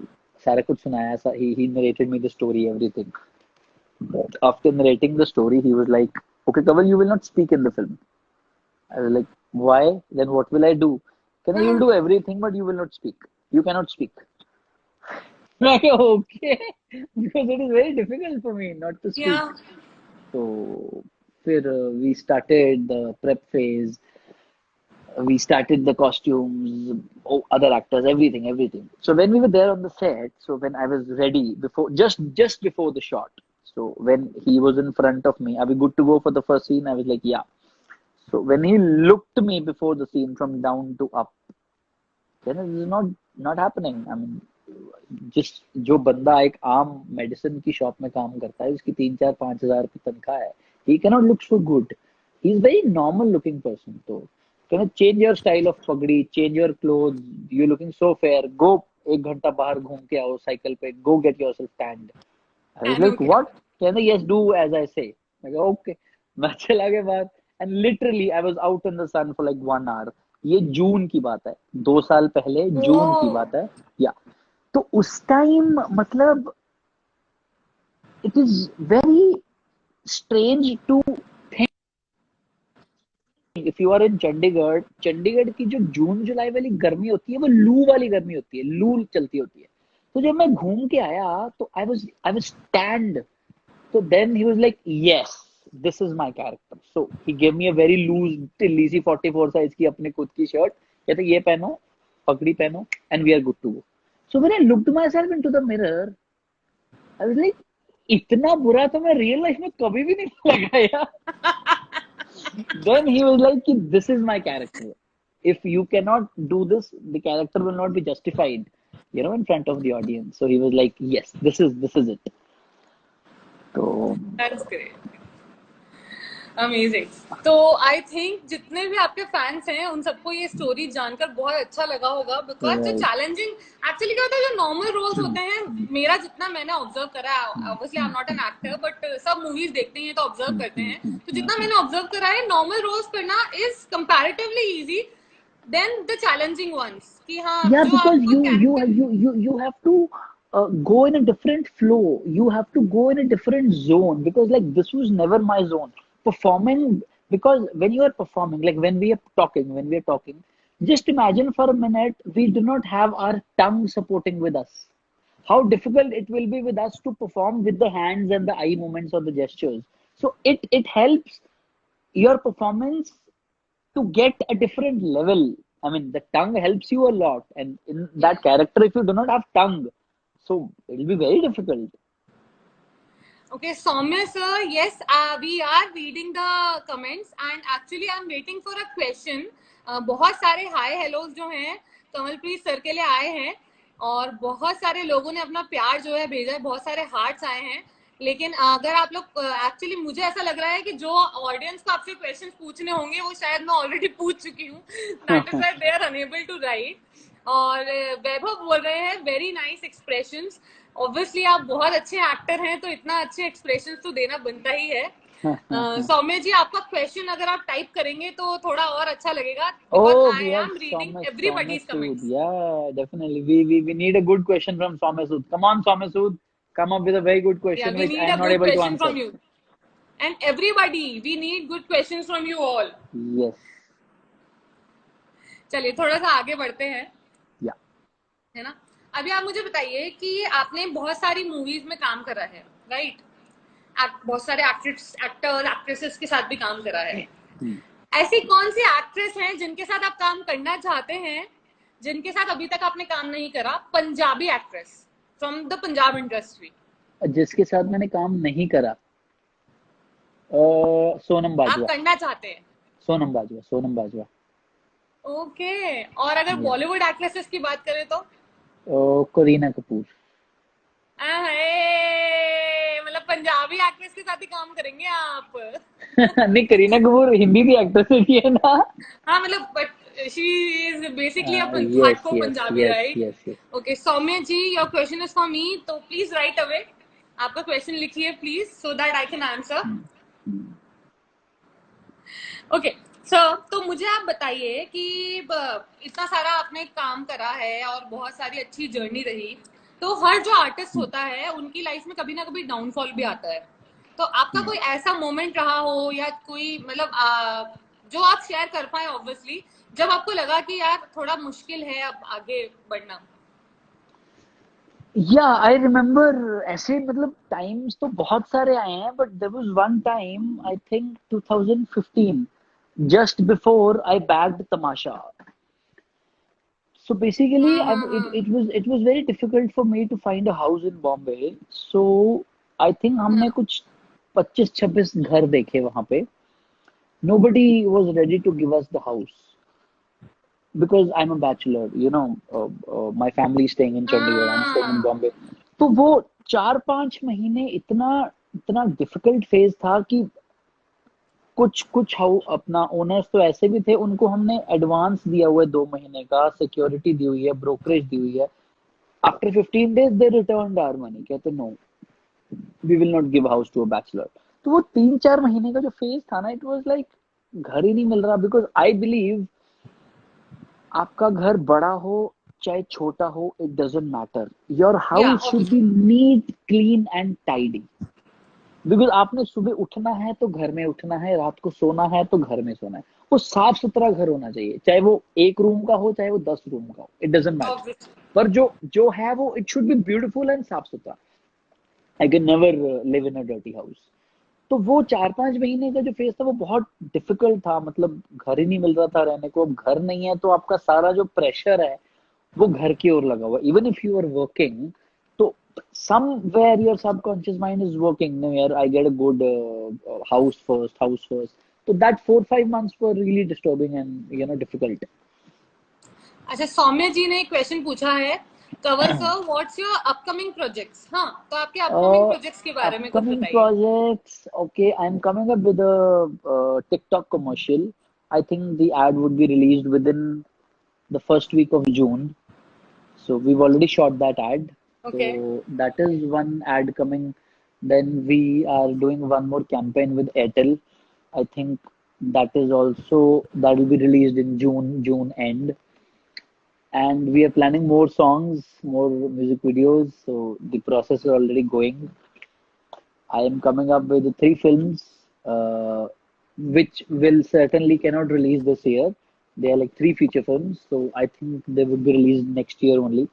सारा कुछ सुनाया, he narrated me the story everything. After narrating the story he was like, okay Kaval, you will not speak in the film. I was like, why? Then what will I do? Can I, you will do everything but you will not speak. You cannot speak. Like, okay, because it is very difficult for me not to या speak. So फिर we started the prep phase. We started the costumes, oh, other actors, everything. So when we were there on the set, so when I was ready before, just before the shot, so when he was in front of me, are we good to go for the first scene? I was like, yeah. So when he looked me before the scene from down to up, then it is not happening. I mean, जिस जो बंदा एक आम medicine की shop में काम करता है उसकी 3 4 5 हज़ार की तनख्वाह है, he cannot look so good. He is very normal looking person. तो can you change your style of पगड़ी, change your clothes, you looking so fair, go 1 घंटा बाहर घूम के आओ साइकिल पे, go get yourself tanned. I was fan हो like गया। what? Can I, yes, do as I say. मैं कहा okay. मैं चला गया बाहर and literally I was out in the sun for like 1 hour. ये जून की बात है, 2 साल पहले जून की ओ, बात है. या तो उस टाइम मतलब it is very strange to think if you are in Chandigarh, Chandigarh की जो जून जुलाई वाली गर्मी होती है वो लू वाली गर्मी होती है, लू चलती होती है. तो जब मैं घूम के आया तो I was tanned. So then he was like, yes, this is my character. So he gave me a very loose ढिल्ली सी 44 साइज की अपने खुद की शर्ट, कहते ये पहनो, पगड़ी पहनो, and we are good to go. So when I looked myself into the mirror, I was like, इतना बुरा तो मैं रियल लाइफ में कभी भी नहीं लगा यार. Then he was like, this is my character. If you cannot do this, the character will not be justified, in front of the audience. So he was like, yes, this is it. तो that's great, amazing. तो I think जितने भी आपके fans हैं उन सबको ये story जानकर बहुत अच्छा लगा होगा, बिकॉज जो right. चैलेंजिंग एक्चुअली क्या होता है, जो नॉर्मल रोल्स होते हैं, मेरा जितना मैंने ऑब्जर्व करा है, obviously I am not an actor but सब मूवीज देखते हैं तो ऑब्जर्व करते हैं, तो जितना मैंने ऑब्जर्व करा है नॉर्मल रोल्स करना is comparatively easy than the challenging ones, कि हाँ Yeah, जो because आपको character. you have to go in a different flow. You have to go in a different zone because like this was never my zone. Performing, because when you are performing, like when we are talking, just imagine for a minute we do not have our tongue supporting with us. How difficult it will be with us to perform with the hands and the eye movements or the gestures. So it helps your performance to get a different level. I mean, the tongue helps you a lot, and in that character, if you do not have tongue, so it will be very difficult. Okay, Soumya sir, yes, we are reading the comments and actually I'm waiting for a question. बहुत सारे हाय halos जो हैं Kamalpreet sir के लिए आए हैं और बहुत सारे लोगों ने अपना प्यार जो है भेजा है, बहुत सारे हार्ट्स आए हैं, लेकिन अगर आप लोग एक्चुअली मुझे ऐसा लग रहा है कि जो ऑडियंस को आपसे क्वेश्चंस पूछने होंगे वो शायद मैं ऑलरेडी पूछ चुकी हूँ, that is why they are unable to write. और वैभव बोल रहे हैं वेरी नाइस एक्सप्रेशंस। ऑब्वियसली आप बहुत अच्छे एक्टर हैं तो इतना अच्छे एक्सप्रेशंस तो देना बनता ही है। सौम्य जी आपका क्वेश्चन अगर आप टाइप करेंगे तो थोड़ा और अच्छा लगेगा, because Oh, I we have am reading Soumya everybody's Sood. Comments. Yeah, definitely. We need a good question from Soumya Sood. Come on, Soumya Sood. Come up with a very good या question we which I need am a not good able to question answer. From you and everybody, we need good questions from you all. Yes. चलिए थोड़ा सा आगे बढ़ते हैं, Yeah. है ना। अभी आप मुझे बताइए कि आपने बहुत सारी मूवीज में काम करा है, राइट? बहुत सारे एक्टर एक्ट्रेसेस के साथ भी काम करा है। हम्म। ऐसी कौन सी एक्ट्रेस हैं जिनके साथ आप काम करना चाहते हैं, जिनके साथ अभी तक आपने काम नहीं करा? Punjabi actress from the Punjab industry. जिसके साथ मैंने काम नहीं करा, सोनम आप बाजवा। करना चाहते हैं? सोनम बाजवा, सोनम बाजवा। ओके। और अगर या बॉलीवुड एक्ट्रेसेस की बात करें तो? करीना कपूर। मतलब पंजाबी एक्ट्रेस के साथ ही काम करेंगे आप? नहीं, करीना कपूर हिंदी की एक्ट्रेस ही है ना। हाँ मतलब, but she is basically a yes hardcore yes Punjabi, yes right? Yes yes. Okay Saumya ji, your question is for me, तो प्लीज राइट अवे। आपका क्वेश्चन लिखिए please, so that I can answer. Okay sir, तो मुझे आप बताइए कि इतना सारा आपने काम करा है और बहुत सारी अच्छी जर्नी रही, तो हर जो आर्टिस्ट होता है उनकी लाइफ में कभी ना कभी डाउनफॉल भी आता है। तो आपका कोई ऐसा मोमेंट रहा हो या कोई मतलब जो आप शेयर कर पाए ऑब्वियसली, जब आपको लगा कि यार थोड़ा मुश्किल है अब आगे बढ़ना? या आई रिमेम्बर, ऐसे मतलब टाइम्स तो बहुत सारे आए हैं, but there was one time, I think 2015, just before I bagged Tamasha. So basically, it was very difficult for me to find a house in Bombay. So I think हमने कुछ 25-26 घर देखे वहां पे. Nobody was ready to give us the house because I'm a bachelor. My family is staying in Chandigarh. I'm staying in Bombay. तो वो 4-5 महीने इतना इतना डिफिकल्ट फेज था कि कुछ कुछ अपना ओनर्स तो ऐसे भी थे, उनको हमने एडवांस दिया हुआ है 2 महीने का, सिक्योरिटी दी हुई है, ब्रोकरेज दी हुई है. After 15 days they return our money, कहते no, we will not give house to a bachelor. तो वो 3-4 महीने का जो फेज था ना, इट वाज लाइक घर ही नहीं मिल रहा. बिकॉज आई बिलीव आपका घर बड़ा हो चाहे छोटा हो, इट डजेंट मैटर, योर या house should be neat, clean and tidy. Because आपने सुबह उठना है तो घर में उठना है, रात को सोना है तो घर में सोना है. वो साफ सुथरा घर होना चाहिए, चाहे वो 1 रूम का हो चाहे वो 10 रूम का हो, इट डजेंट मैटर. ऑब्वियसली। पर जो जो है वो it should be beautiful and साफ सुथरा. I can never live in a dirty house. तो वो 4-5 महीने का जो फेज था वो बहुत डिफिकल्ट था. मतलब घर ही नहीं मिल रहा था रहने को. अब घर नहीं है तो आपका सारा जो प्रेशर है वो घर की ओर लगा हुआ. Even if you are working, तो somewhere your subconscious mind is working. No, yaar, I get a good house first. So that 4-5 months were really disturbing and difficult. अच्छा, सौम्य जी ने एक क्वेश्चन पूछा है, Kanwar sir what's your upcoming projects? हाँ, तो आपके upcoming Uh, projects के बारे में कुछ Upcoming बताइए। projects. Okay, I'm coming up with a TikTok commercial. I think the ad would be released within the first week of June. So we've already shot that ad. Okay. So that is one ad coming. Then we are doing one more campaign with Airtel. I think that will be released in June end. And we are planning more songs, more music videos. So the process is already going. I am coming up with 3 films, which will certainly cannot release this year. They are like 3 feature films, so I think they will be released next year only.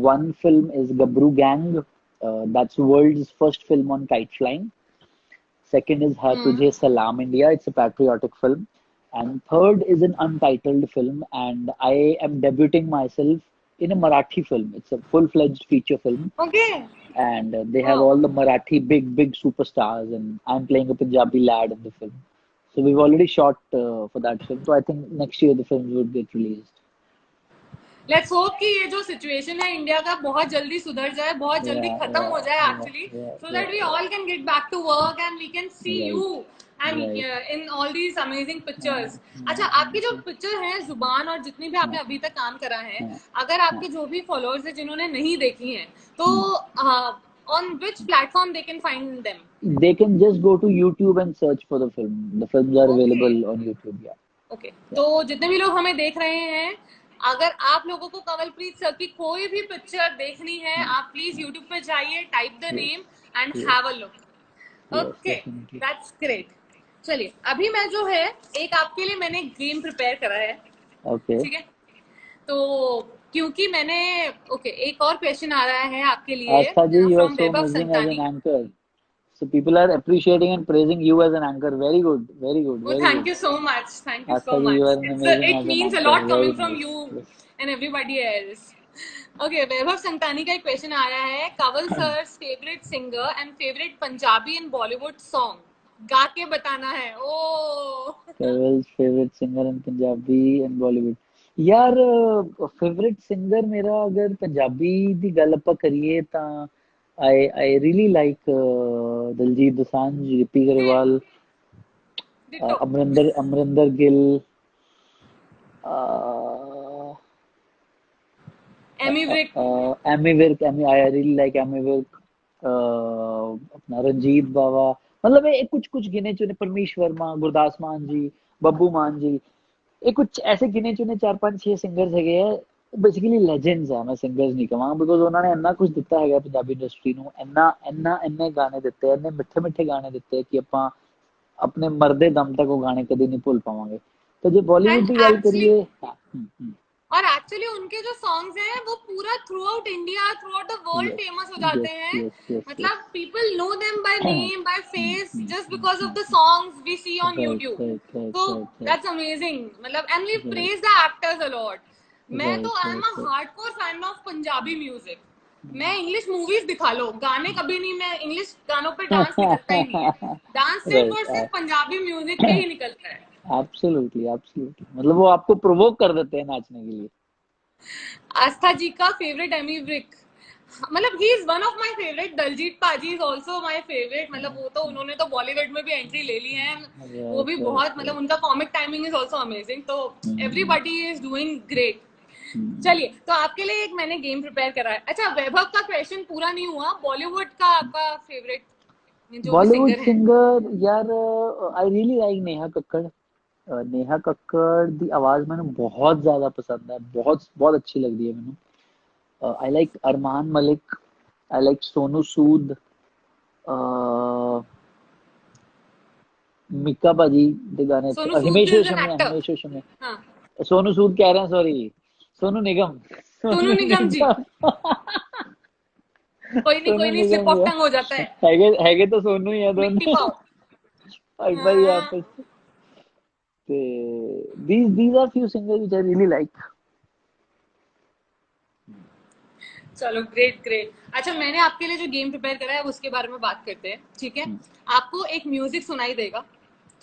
One film is Gabru Gang. That's world's first film on kite flying. Second is Ha Tujhe Salam India. It's a patriotic film. And third is an untitled film. And I am debuting myself in a Marathi film. It's a full-fledged feature film. Okay. And they have वाह। all the Marathi big superstars. And I'm playing a Punjabi lad in the film. So we've already shot for that film. So I think next year the films would get released. Let's hope कि ये जो situation है India का बहुत जल्दी सुधर जाए, बहुत जल्दी Yeah, खत्म yeah, हो जाए yeah, actually, yeah, so yeah, that we yeah. All can get back to work and we can see Right, you and right. In all these amazing pictures. अच्छा, आपकी जो Mm. पिक्चर है जुबान और जितनी भी आपने हाँ, अभी तक काम करा है, हाँ, अगर हाँ. आपके जो भी फॉलोअर्स हैं जिन्होंने नहीं देखी हैं, तो Hmm. On which platform they can find them? They can just go to YouTube and search for the film. The films are okay. available on YouTube. Yeah, okay, yeah. तो जितने भी लोग हमें देख रहे हैं, अगर आप लोगों को कंवलप्रीत सर की कोई भी पिक्चर देखनी है, Hmm. आप प्लीज यूट्यूब पे जाइए, type the Yes, name and yes, have a look. yes, okay, definitely. That's great. चलिए, अभी मैं जो है एक आपके लिए मैंने गेम प्रिपेयर करा है, Okay. ठीक है? तो क्योंकि मैंने एक और क्वेश्चन आ रहा है आपके लिए Astha ji, you are from so Vaibhav amazing as an संतानी। anchor. So people are appreciating and praising you as an anchor. Very good, very good, Oh, very thank good. you so much. Thank you so Astha ji, much. you are an amazing It as an means a anchor. lot Very coming from nice. you Yes. and everybody else. Okay, वैभव संतानी का एक question आ रहा है, Kanwal sir favourite singer and favourite Punjabi and Bollywood song गा के बताना है। ओ Kaval's favorite singer in Punjabi and Bollywood. यार favourite singer मेरा अगर पंजाबी ਦੀ ਗੱਲ ਆਪਾਂ ਕਰੀਏ ਤਾਂ I really like Diljit Dosanjh, Gippy same Grewal, ditto. Amrinder Gill, uh, Ammy Virk. Ammy Virk, I really like Ammy Virk, अपना रंजीत बावा, मतलब ये कुछ कुछ गिने चुने, परमीश वर्मा, गुरदास मान जी, ਬੱਬੂ ਮਾਨ ਜੀ, ਇਹ ਕੁਝ ਐਸੇ ਗਿਨੇ ਚੁਨੇ 4 5 6 ਸਿੰਗਰਸ ਹੈਗੇ ਆ, ਬੇਸਿਕਲੀ ਲੈਜੈਂਡਸ ਆ, ਮੈਂ ਸਿੰਗਰਸ ਨਹੀਂ ਕਹਾਂਗਾ ਬਿਕੋਜ਼ ਉਹਨਾਂ ਨੇ ਇੰਨਾ ਕੁਝ ਦਿੱਤਾ ਹੈਗਾ ਪੰਜਾਬੀ ਇੰਡਸਟਰੀ ਨੂੰ, ਇੰਨੇ ਗਾਣੇ ਦਿੱਤੇ, ਇੰਨੇ ਮਿੱਠੇ ਮਿੱਠੇ ਗਾਣੇ ਦਿੱਤੇ ਕਿ ਆਪਾਂ ਆਪਣੇ ਮਰਦੇ ਦਮ ਤੱਕ ਉਹ ਗਾਣੇ ਕਦੀ ਨਹੀਂ ਭੁੱਲ ਪਾਵਾਂਗੇ। ਤੇ ਜੇ ਬਾਲੀਵੁੱਡ एंड ਦੀ ਗੱਲ एक्चुअली ਕਰੀਏ, और एक्चुअली उनके जो सॉन्ग्स हैं वो पूरा throughout India, throughout the world yes famous हो जाते यस हैं। यस यस यस मतलब people know them by name, by face, just because of the songs we see on right YouTube. Right तो right right that's amazing. मतलब and we right praise the actors a lot. मैं तो right I am a right hardcore fan of Punjabi music. मैं English movies दिखा लो, गाने कभी नहीं, मैं इंग्लिश गानों पे डांस निकलता ही नहीं है। डांस सिर्फ और राइट सिर्फ पंजाबी म्यूजिक पे ही निकलता है। एब्सोल्युटली एब्सोल्युटली, मतलब वो आपको प्रोवोक कर देते हैं नाचने के लिए। आस्था जी का फेवरेट एमी विर्क, मतलब he is one of my favourite. Daljit Paaji is also my favourite. मतलब वो तो उन्होंने तो बॉलीवुड में भी एंट्री ले ली है। वो भी राइट बहुत, राइट मतलब राइट। उनका comic timing is also amazing. तो हम्म, एवरीबॉडी इज डूइंग ग्रेट। हम्म। चलिए, तो आपके लिए एक मैंने गेम प्रिपेयर करा है। अच्छा, वैभव का क्वेश्चन पूरा नहीं हुआ। बॉलीवुड का आपका फेवरेट जो भी बॉलीवुड सिंगर है। सिंगर यार, I really like Neha Kakkar. Neha Kakkar दी आवाज मैंने बहुत ज्यादा पसंद है, बहुत बहुत अच्छी लगती है मैंने। I like Armaan Malik, I like Sonu Sood, Mika भाजी ਦੇ गाने अच्छे, Sonu Sood Himesh is an Reshammiya, actor. Himesh Reshammiya, हाँ, सोनू सूद कह रहे हैं, सॉरी, सोनू निगम, सोनू सोनू निगम जी। निगम। कोई सोनू नहीं, स्लिप निगम ऑफ गया, टंग हो जाता है। हैगे तो सोनू ही है मिक्की दोनों, पाओ। भाई भाई हाँ, आपस। ते these are few singers which I really like. चलो, ग्रेट ग्रेट। अच्छा, मैंने आपके लिए जो गेम प्रिपेयर करा है उसके बारे में बात करते हैं, ठीक है। Hmm, आपको एक म्यूजिक सुनाई देगा,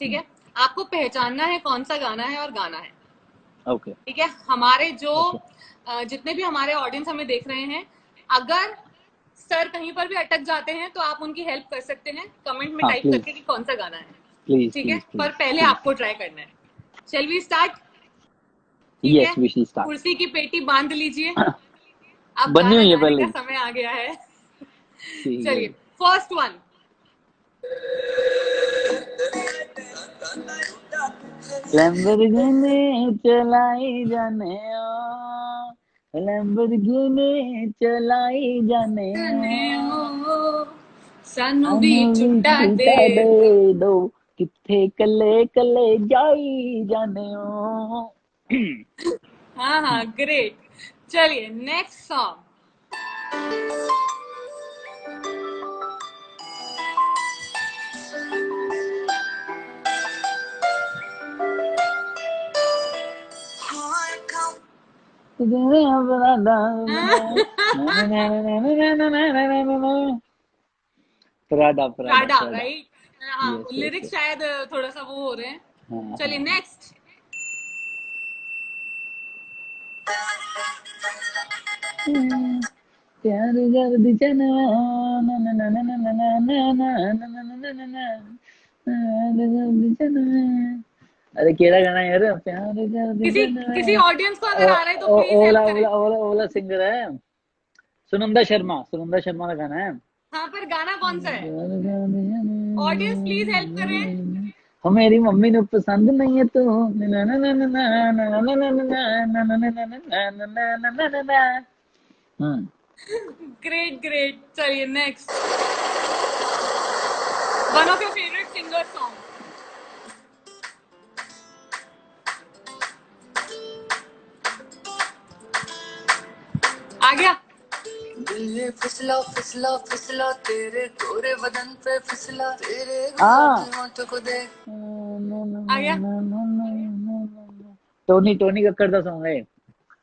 ठीक hmm, है। आपको पहचानना है कौन सा गाना है और गाना है, okay, ठीक है। हमारे जो okay, जितने भी हमारे ऑडियंस हमें देख रहे हैं, अगर सर कहीं पर भी अटक जाते हैं तो आप उनकी हेल्प कर सकते हैं कमेंट में हाँ टाइप प्लीज करके कि कौन सा गाना है, प्लीज ठीक है। प्लीज पर प्लीज पहले प्लीज। आपको ट्राई करना है। चल वी स्टार्ट, ठीक है। Yes we shall start. कुर्सी की पेटी बांध लीजिए, अब बनी गाना हुई है गाने पहले का ही, समय आ गया है। ठीक है चलिए, जी। First one. लैम्बोर्गिनी चलाई जाने ओ, लैम्बोर्गिनी चलाई जाने ओ, सानू भी सानू भी छुट्टा दे छूटा दे दो। दो, किथे कले कले जाई जाने ओ। हाँ हाँ, ग्रेट। चलिए, next song. Prada Prada Prada, Prada. Right. हाँ, यस यस लिरिक्स यस। शायद थोड़ा सा वो हो रहे हैं। हाँ हाँ चलिए, हाँ। नेक्स्ट। प्यार कर दी जनवा, ना ना ना ना ना ना ना ना ना ना ना ना ना ना, प्यार कर दी जनवा। अरे केड़ा गाना है यार, प्यार कर दी किसी जनवा। किसी ऑडियंस को अगर आ रहा है तो प्लीज हेल्प ओला करें। ओला ओला ओला सिंगर है, सुनंदा शर्मा, सुनंदा शर्मा का गाना है। हाँ, पर गाना कौन सा है? प्यार कर दी ऑडियंस प्लीज हेल्प करें। जनवा, हो मेरी मम्मी ने पसंद नहीं है तू, ना ना ना ना ना ना ना ना ना ना ना ना ना ना ना ना ना ना ना। हम्म। Great great. चलिए, next. One of your favourite singer song. आ गया। ये फिसला फिसला फिसला तेरे गोरे बदन पे फिसला तेरे हाँ गुलाबी होंठों को देख। आ गया? टोनी टोनी कक्कड़ का सॉन्ग है।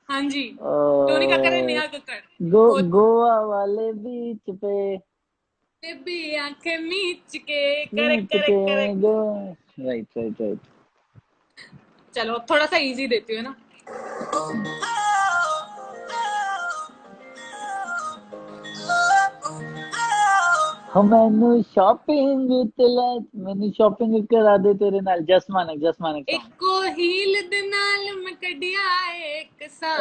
हाँ जी, टोनी कक्कर है, नेहा कक्कर। बोथ। गोवा वाले बीच पे बेबी आंखें मीच के, करेक्ट नीच के correct correct. Go. Right right right. चलो अब थोड़ा सा इजी देती हूँ ना। हाँ मैनू शॉपिंग मैनू शॉपिंग करा दे तेरे नाल। जस्ट मानक सॉन्ग। एको हील दे नाल मैं कढ़िया एक ओ साल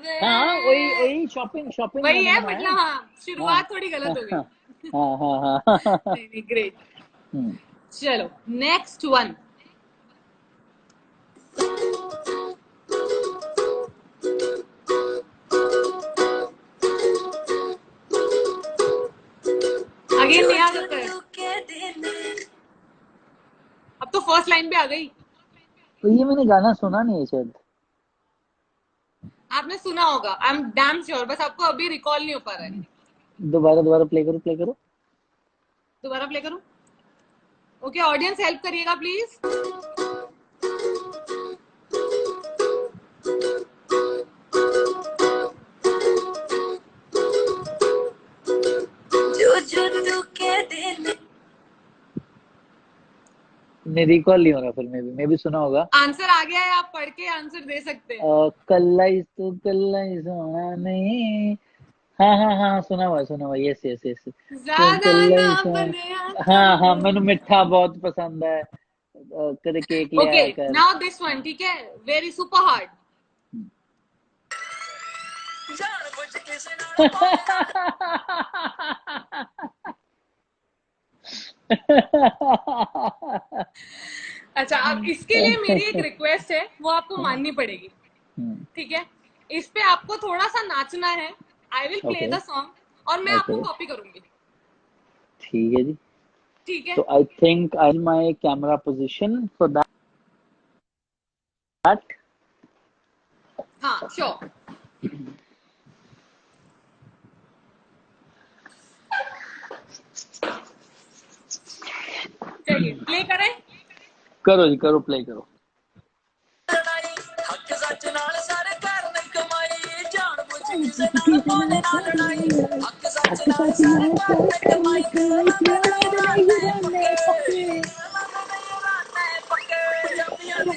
वे। हाँ वही वही शॉपिंग शॉपिंग वही गाना है, बनाया। मतलब हाँ, हाँ शुरुआत थोड़ी गलत हो गई। हाँ हाँ हाँ। नहीं नहीं, ग्रेट। हम्म, चलो next one. Again Neha Kakkar. अब तो फर्स्ट लाइन पे आ गई। तो ये मैंने गाना सुना नहीं है शायद। आपने सुना होगा, आई एम डैम श्योर, बस आपको अभी रिकॉल नहीं हो पा रहा है। दोबारा दोबारा प्ले करो। दोबारा प्ले करूं? ओके ऑडियंस हेल्प करिएगा प्लीज। जो जो तू कह दे। नहीं रिकॉल नहीं हो रहा, फिर मैं भी सुना होगा। आंसर आ गया है, आप पढ़ के आंसर दे सकते हैं। कल्ला ही सोना नहीं। हाँ हाँ हाँ सुना हुआ यस यस यस। ज्यादा कल्ला ना ही सोना। बने हाँ हाँ आंखों। मैंने मिठा बहुत पसंद है। कदे केक ले ओके आया कर। नाउ दिस वन, ठीक है, वेरी सुपर हार्ड। अच्छा, अब इसके लिए मेरी एक रिक्वेस्ट है, वो आपको माननी पड़ेगी, ठीक है? इस पे आपको थोड़ा सा नाचना है। I will play okay the song और मैं आपको ओके कॉपी करूंगी, ठीक है जी। ठीक है? तो I think I my camera position for that. हाँ श्योर। चलिए प्ले करें। करो जी करो प्ले करो। हक सच नाल सारे घर नहीं कमाई जान बुझ किसे नाल पाले ना लड़ाई हक सच नाल सारे घर नहीं कमाई नहीं राने पक्के जातियां दी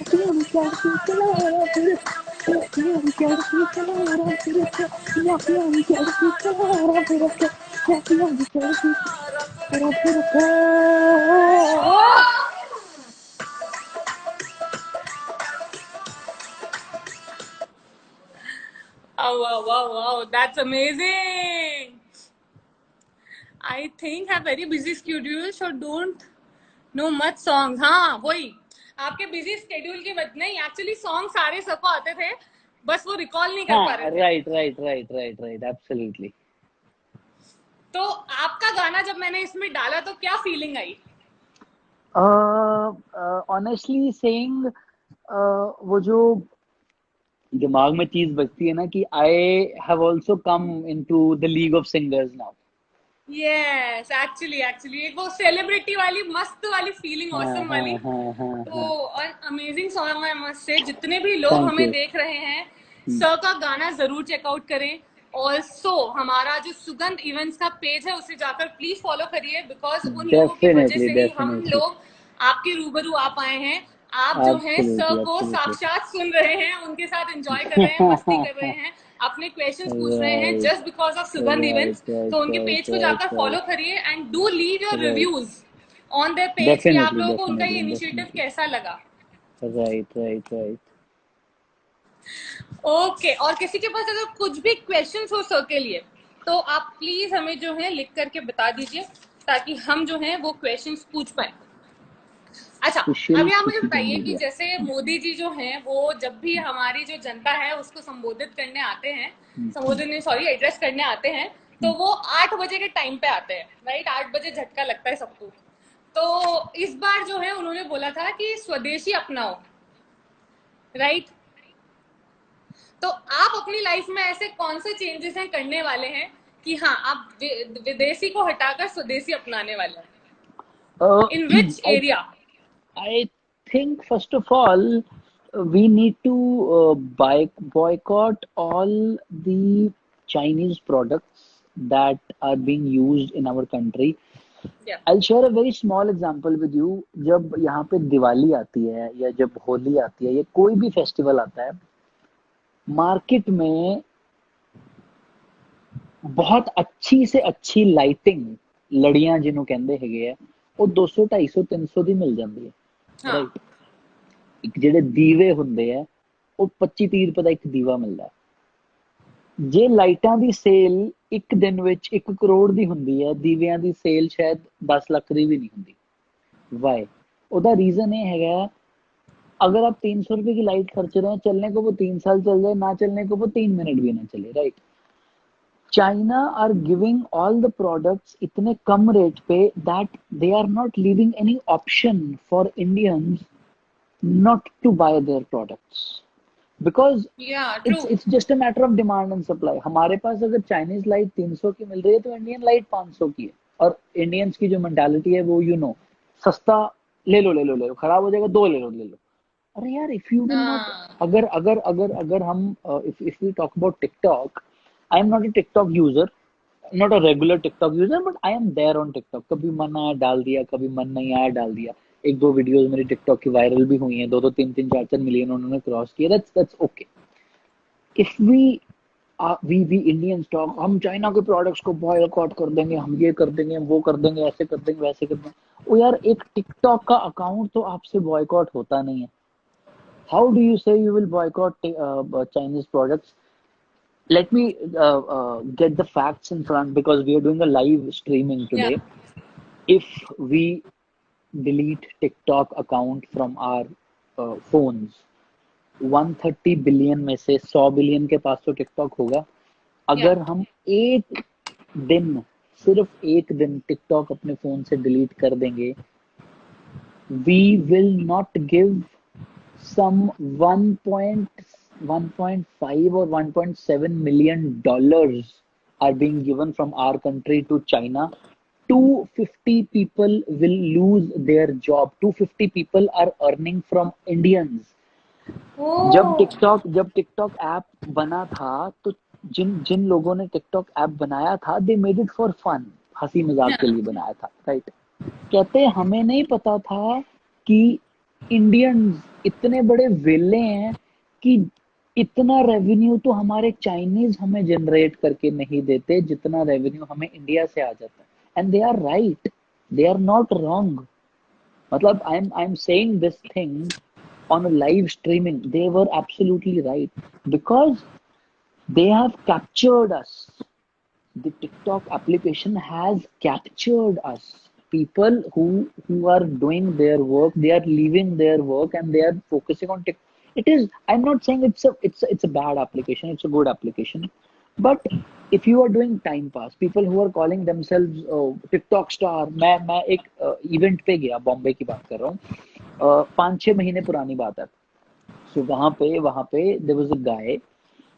Oh, wow, wow, wow, that's amazing. I think have very busy schedule, so don't know much songs. हाँ वही, आपके बिजी स्केड्यूल की वजह नहीं, एक्चुअली सॉन्ग सारे सबको आते थे, बस वो रिकॉल नहीं कर पा हाँ रहे थे। Right absolutely. तो आपका गाना जब मैंने इसमें डाला तो क्या फीलिंग आई? ऑनेस्टली सेइंग वो जो दिमाग में चीज बचती है ना कि I have also come into the league of singers now. Yes, actually actually एक वो सेलिब्रिटी वाली मस्त वाली फीलिंग, हाँ ऑसम वाली। हाँ हाँ हाँ तो हाँ। और अमेजिंग सॉन्ग है, मस्त से जितने भी लोग थैंक हमें यू। देख रहे हैं, सर का गाना जरूर चेकआउट करें। ऑल्सो हमारा जो सुगंध इवेंट्स का पेज है उसे जाकर प्लीज फॉलो करिए, बिकॉज उन लोगों की वजह डेफिनेटली से ही हम डेफिनेटली लोग आपके रूबरू आ पाए हैं। आप जो है सर एब्सोल्युटली को एब्सोल्युटली साक्षात सुन रहे हैं, उनके साथ एंजॉय कर रहे हैं, मस्ती कर रहे हैं, अपने क्वेश्चंस पूछ रहे हैं, राइट जस्ट बिकॉज ऑफ सुगंध इवेंट्स। राइट राइट तो उनके पेज राइट को राइट जाकर फॉलो राइट करिए and do leave your right reviews on their page कि आप डेफिनेटली लोगों को उनका ये डेफिनेटली इनिशिएटिव डेफिनेटली कैसा लगा। राइट। ओके और किसी के पास अगर कुछ भी क्वेश्चंस हो सर के लिए, तो आप प्लीज हमें जो है लिख करके बता दीजिए, ताकि हम जो है वो क्वेश्चंस पूछ पाए। अच्छा, सुशील अभी आप मुझे खुशी बताइए कि गंगोलिया। जैसे मोदी जी जो हैं वो जब भी हमारी जो जनता है उसको संबोधित करने आते हैं, हम्म, संबोधित नहीं सॉरी एड्रेस करने आते हैं, तो वो 8 बजे के टाइम पे आते हैं, राइट? 8 बजे झटका लगता है सबको। तो इस बार जो है उन्होंने बोला था कि स्वदेशी अपनाओ, राइट? तो आप अपनी लाइफ में ऐसे कौन से चेंजेस हैं करने वाले हैं कि हाँ आप विदेशी को हटाकर स्वदेशी अपनाने वाले हैं? Uh, in which I area? I think first of all, we need to boycott all the Chinese products that are being used in our country. या I'll share a very small example with you. जब यहाँ पे दिवाली आती है या जब होली आती है या कोई भी फेस्टिवल आता है, मार्केट में बहुत अच्छी से अच्छी ਲਾਈਟਿੰਗ ਲੜੀਆਂ ਜਿਹਨੂੰ ਕਹਿੰਦੇ ਹੈਗੇ ਆ ਉਹ 200 250 300 ਦੀ ਮਿਲ ਜਾਂਦੀ ਹੈ, हाँ ਰਾਈਟ। ਇੱਕ ਜਿਹੜੇ ਦੀਵੇ ਹੁੰਦੇ ਆ ਉਹ 25 30 ਰੁਪਏ ਦਾ ਇੱਕ ਦੀਵਾ ਮਿਲਦਾ ਹੈ। ਜੇ ਲਾਈਟਾਂ ਦੀ ਸੇਲ ਇੱਕ ਦਿਨ ਵਿੱਚ 1 ਕਰੋੜ ਦੀ ਹੁੰਦੀ ਹੈ, ਦੀਵਿਆਂ ਦੀ ਸੇਲ ਸ਼ਾਇਦ 10 ਲੱਖ ਦੀ ਵੀ ਨਹੀਂ ਹੁੰਦੀ। वाई? ਉਹਦਾ रीजन ये हैगा, अगर आप 300 रुपए की लाइट खर्च रहे हैं, चलने को वो 3 साल चल जाए, ना चलने को वो 3 मिनट भी ना चले, right. China are giving all the products इतने कम रेट पे that they are not leaving any option for Indians not to buy their products because या true. it's just a matter of demand and supply। हमारे पास अगर Chinese light 300 की मिल रही है तो इंडियन लाइट 500 की है। और इंडियंस की जो मेंटालिटी है वो सस्ता ले लो, खराब हो जाएगा 2 ले लो। अरे यार, इफ यू विल नॉट, हाँ अगर अगर अगर अगर हम if we talk about TikTok, I am not a TikTok user, not a regular TikTok user, but I am there on TikTok। कभी मन आया डाल दिया, कभी मन नहीं आया डाल दिया। एक दो वीडियोस मेरी टिकटॉक की वायरल भी हुई हैं, 2 2 3 3 4 4 मिलियन उन्होंने क्रॉस किया। That's okay. If we Indians talk, हम चाइना के प्रोडक्ट्स को बॉयकॉट कर देंगे, हम ये कर देंगे, हम वो कर देंगे, ऐसे कर देंगे, वैसे कर देंगे। ओ यार, एक टिकटॉक का अकाउंट तो आपसे बॉयकॉट होता नहीं है। हाउ डू यू से you will boycott Chinese products? Let me get the facts in front because we are doing a live streaming या today. If we delete TikTok account from our phones, 130 billion में से 100 billion के पास तो TikTok होगा। या अगर हम एक दिन, सिर्फ एक दिन टिकटॉक अपने फोन से डिलीट कर देंगे, we will not give some 1.5 or 1.7 million dollars are being given from our country to China. 250 people will lose their job। 250 people are earning from Indians। जब ओ टिकटॉक ऐप बना था तो जिन जिन लोगों ने टिकटॉक ऐप बनाया था, they made it for fun, हंसी मजाक के लिए बनाया था, राइट। कहते हमें नहीं पता था कि इंडियंस इतने बड़े वेले हैं कि इतना रेवेन्यू तो हमारे चाइनीज हमें जनरेट करके नहीं देते जितना रेवेन्यू हमें इंडिया से आ जाता है। And they are right, they are not wrong. मतलब I am saying this thing on a live streaming, they were absolutely right because they have captured us। The TikTok application has captured us। People who are doing their work, they are leaving their work and they are focusing on TikTok। It is, I'm not saying it's a bad application, it's a good application, but if you are doing time pass, people who are calling themselves TikTok star, मैं एक event पे गया, बॉम्बे की बात कर रहा हूँ, 5 6 महीने पुरानी बात है। सो वहां पे there was a guy,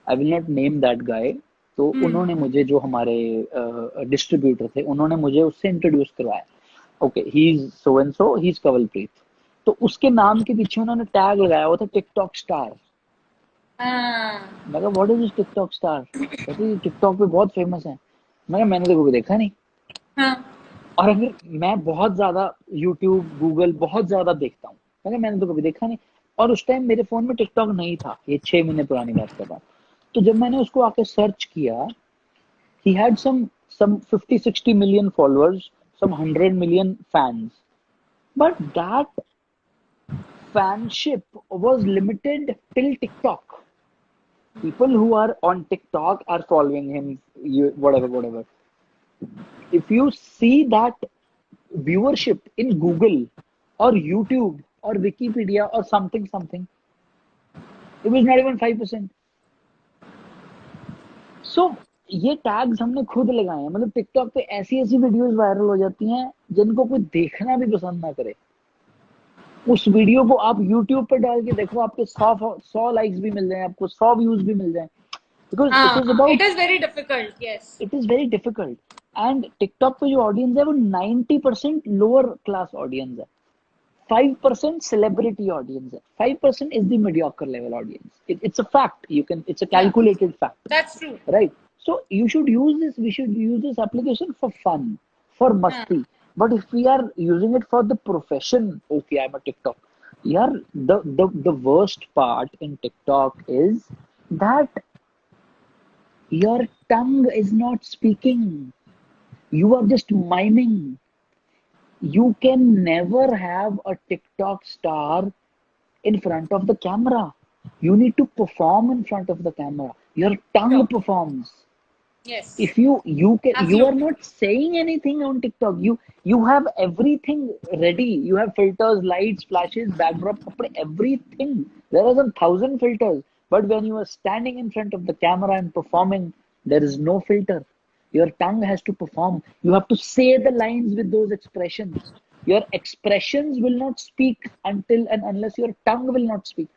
I will not name that guy. तो उन्होंने मुझे, जो हमारे डिस्ट्रीब्यूटर थे, उन्होंने मुझे उससे इंट्रोड्यूस करवाया। Okay, he is so and so, he is Kanwalpreet. तो उसके नाम के पीछे उन्होंने टैग लगाया हुआ था टिकटॉक स्टार। हाँ मैं कहा what is this TikTok star? कहते टिकटॉक पे बहुत फेमस है। मैंने तो कभी देखा नहीं। हाँ और अगर मैं बहुत ज्यादा यूट्यूब गूगल बहुत ज्यादा देखता हूँ, मैंने तो कभी देखा नहीं। और उस टाइम मेरे फोन में टिकटॉक नहीं था, ये 6 महीने पुरानी बात कर रहा हूँ। तो जब मैंने उसको आके सर्च किया, he had some 50 60 million followers, some 100 million fans, but that fanship was limited till TikTok। People who are on TikTok are following him, whatever। If you see that viewership in Google or YouTube or Wikipedia or something, it was not even 5%। सो ये tags हमने खुद लगाए हैं। मतलब TikTok पे ऐसी ऐसी videos viral हो जाती हैं जिनको कोई देखना भी पसंद ना करे। उस वीडियो को आप यूट्यूब पे डाल के देखो, आपके 100 लाइक्स भी मिल जाए, आपको 100 व्यूज भी मिल जाए, because it is about, it is very difficult. Yes. it is very difficult. And TikTok पे जो audience है वो 90% lower class audience है, 5% celebrity audience है, 5% is the mediocre level audience. It's a fact. It's a Yeah, calculated fact, that's true. right? So you should use this. We should use this application for fun, for Yeah. masti. But if we are using it for the profession, okay, I'm a TikTok. Yeah, the worst part in TikTok is that your tongue is not speaking. You are just miming. You can never have a TikTok star in front of the camera. You need to perform in front of the camera. Your tongue Sure. performs. Yes. If you are Absolutely. not saying anything on TikTok. You have everything ready. You have filters, lights, flashes, backdrop, everything. There are 1,000 filters. But when you are standing in front of the camera and performing, there is no filter. Your tongue has to perform. You have to say the lines with those expressions. Your expressions will not speak until and unless your tongue will not speak.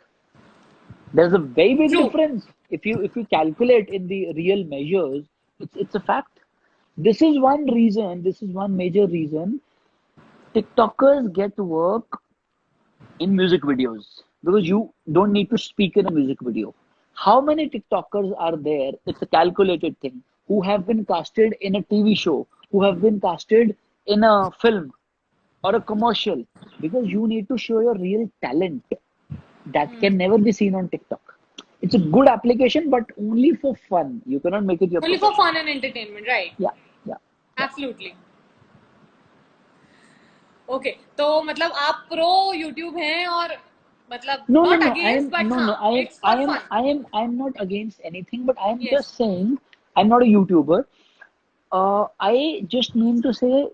There's a very big True. difference. If you calculate in the real measures, it's a fact. This is one reason. This is one major reason TikTokers get work in music videos, because you don't need to speak in a music video. How many TikTokers are there? It's a calculated thing. Who have been casted in a TV show, who have been casted in a film or a commercial, because you need to show your real talent that can never be seen on TikTok. It's a good application, but only for fun. You cannot make it your Only for profession. fun and entertainment, right? Yeah, yeah. Absolutely. Okay, तो मतलब आप pro YouTube हैं और मतलब No, no, not no. I against am but no, हाँ no. It's for fun. I am not against anything, but I am yes. just saying I'm not a YouTuber. I just mean to say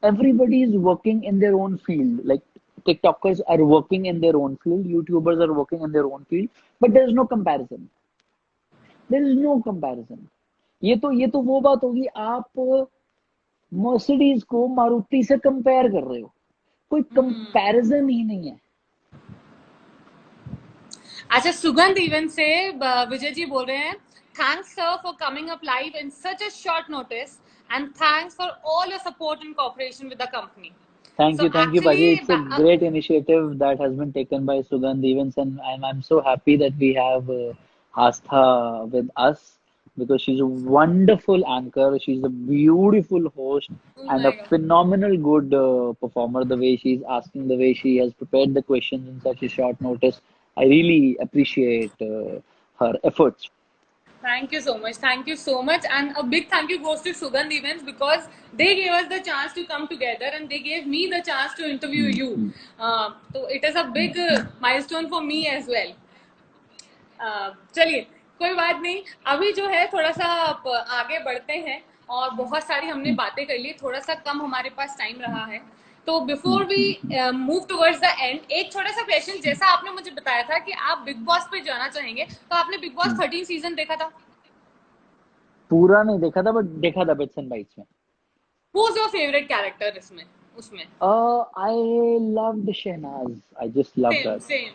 everybody is working in their own field. Like TikTokers are working in their own field, YouTubers are working in their own field, but there is no comparison. There is no comparison. ये तो वो बात होगी, आप Mercedes को मारुति से compare कर रहे हो, कोई कंपैरिजन ही नहीं है. अच्छा, सुगंध इवेंट से विजय जी बोल रहे हैं, thanks sir for coming up live in such a short notice and thanks for all your support in cooperation with the company. Thank So you, Baji. actually, It's a great initiative that has been taken by Sugandh Events, and I'm so happy that we have Astha with us, because she's a wonderful anchor. She's a beautiful host oh and my a God. phenomenal good performer. The way she's asking, the way she has prepared the questions in such a short notice, I really appreciate her efforts. Thank you so much. Thank you so much. And a big thank you goes to Sugandh Events because they gave us the chance to come together and they gave me the chance to interview you. So it is a big milestone for me as well. चलिए, कोई बात नहीं. अभी जो है थोड़ा सा आगे बढ़ते हैं और बहुत सारी हमने बातें कर ली. थोड़ा सा कम हमारे पास टाइम रहा है, तो before we move towards the end, एक छोटा सा क्वेश्चन. जैसा आपने मुझे बताया था कि आप बिग बॉस पे जाना चाहेंगे, तो आपने बिग बॉस 13 सीजन देखा था? पूरा नहीं देखा था, बट देखा था बिट्स एंड बाइट्स में. Who is your favourite character इसमें, उसमें? I loved Shehnaz. I just loved same her. Same.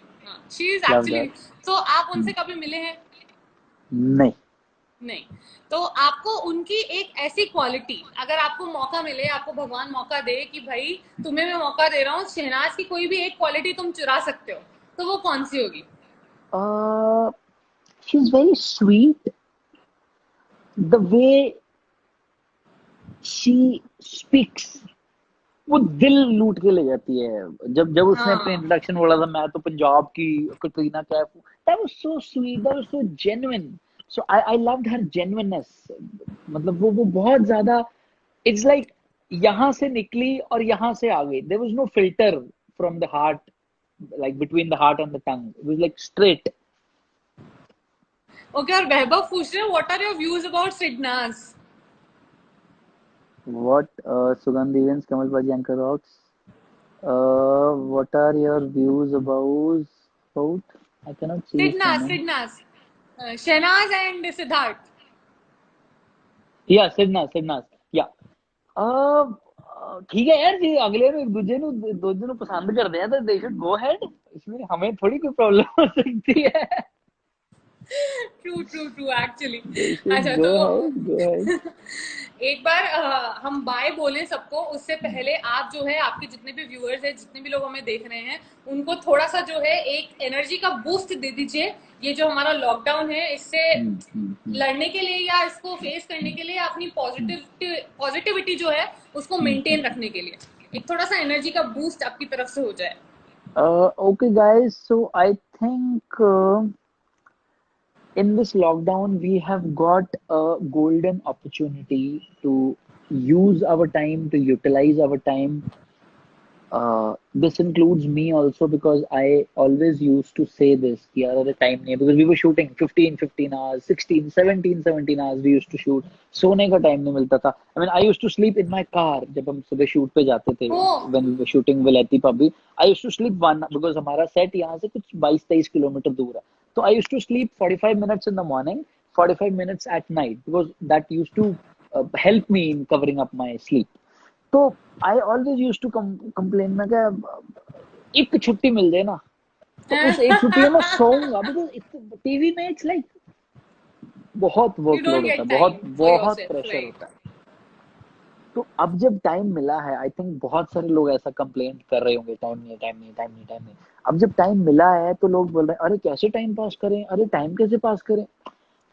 She is Loved actually. her. तो आप उनसे कभी मिले हैं? नहीं. नहीं. तो आपको उनकी एक ऐसी क्वालिटी, अगर आपको मौका मिले, आपको भगवान मौका दे कि भाई तुम्हें मैं मौका दे रहा हूँ, शहनाज की कोई भी एक क्वालिटी तुम चुरा सकते हो, तो वो कौन सी होगी? She's very sweet. The way she speaks, वो दिल लूट के ले जाती है. जब जब उसने अपने इंट्रोडक्शन बोला था, मैं तो पंजाब की कटरीना कैफ हूँ, that was so sweet, that was so genuine. So I loved her genuineness. मतलब वो बहुत ज्यादा, it's like यहाँ से निकली और यहाँ से आ गई. There was no filter from the heart, like between the heart and the tongue. It was like straight. Okay. और वैभव पूछ रहे हैं, what are your views about Sidnaaz? What Sugandh Events, Kamal Baji, Anchor Rocks. What are your views about? I cannot see his comment. Sidnaaz, Shehnaaz and Siddharth. Yeah, Sidnas. Yeah. ठीक है यार जी, अगले ਨੂੰ एक दूसरे ਨੂੰ पसंद करते हैं तो they should go ahead. इसमें हमें थोड़ी कोई प्रॉब्लम हो सकती है. True true true actually. They should अच्छा go तो ahead, go ahead. एक बार हम बाय बोले सबको, उससे पहले आप जो है, आपके जितने भी व्यूअर्स हैं, जितने भी लोग हमें देख रहे हैं, उनको थोड़ा सा जो है एक एनर्जी का बूस्ट दे दीजिए। ये जो हमारा लॉकडाउन है, इससे Hmm. लड़ने के लिए या इसको फेस करने के लिए अपनी पॉजिटिविटी जो है उसको मेंटेन रखने के लिए एक थोड़ा सा एनर्जी का बूस्ट आपकी तरफ से हो जाए। Okay, guys. So I think in this lockdown we have got a golden opportunity to use our time, to utilize our time. This includes me also because I always used to say this कि यार अरे time नहीं है, because we were shooting 15 hours, 16, 17 hours we used to shoot. सोने का time नहीं मिलता था. I mean I used to sleep in my car जब हम सुबह shoot पे जाते थे. ओ When we were shooting Vilayati Puppy, I used to sleep one because हमारा set यहाँ से कुछ 22-23 किलोमीटर दूर है. So I used to sleep 45 minutes in the morning, 45 minutes at night because that used to help me in covering up my sleep. तो I always use to complain में क्या एक छुट्टी मिल जाए ना तो उस एक छुट्टी में मैं सोऊंगा बिकॉज टीवी में इट्स लाइक बहुत यू डोंट वर्कलोड होता गेट है, टाइम बहुत फॉर बहुत योरसेल्फ, प्रेशर राइट? होता है. तो अब जब टाइम मिला है, आई थिंक बहुत सारे लोग ऐसा कंप्लेन कर रहे होंगे टाइम नहीं टाइम नहीं टाइम नहीं टाइम नहीं. अब जब टाइम मिला है तो लोग बोल रहे हैं अरे कैसे टाइम पास करें, अरे टाइम कैसे पास करें.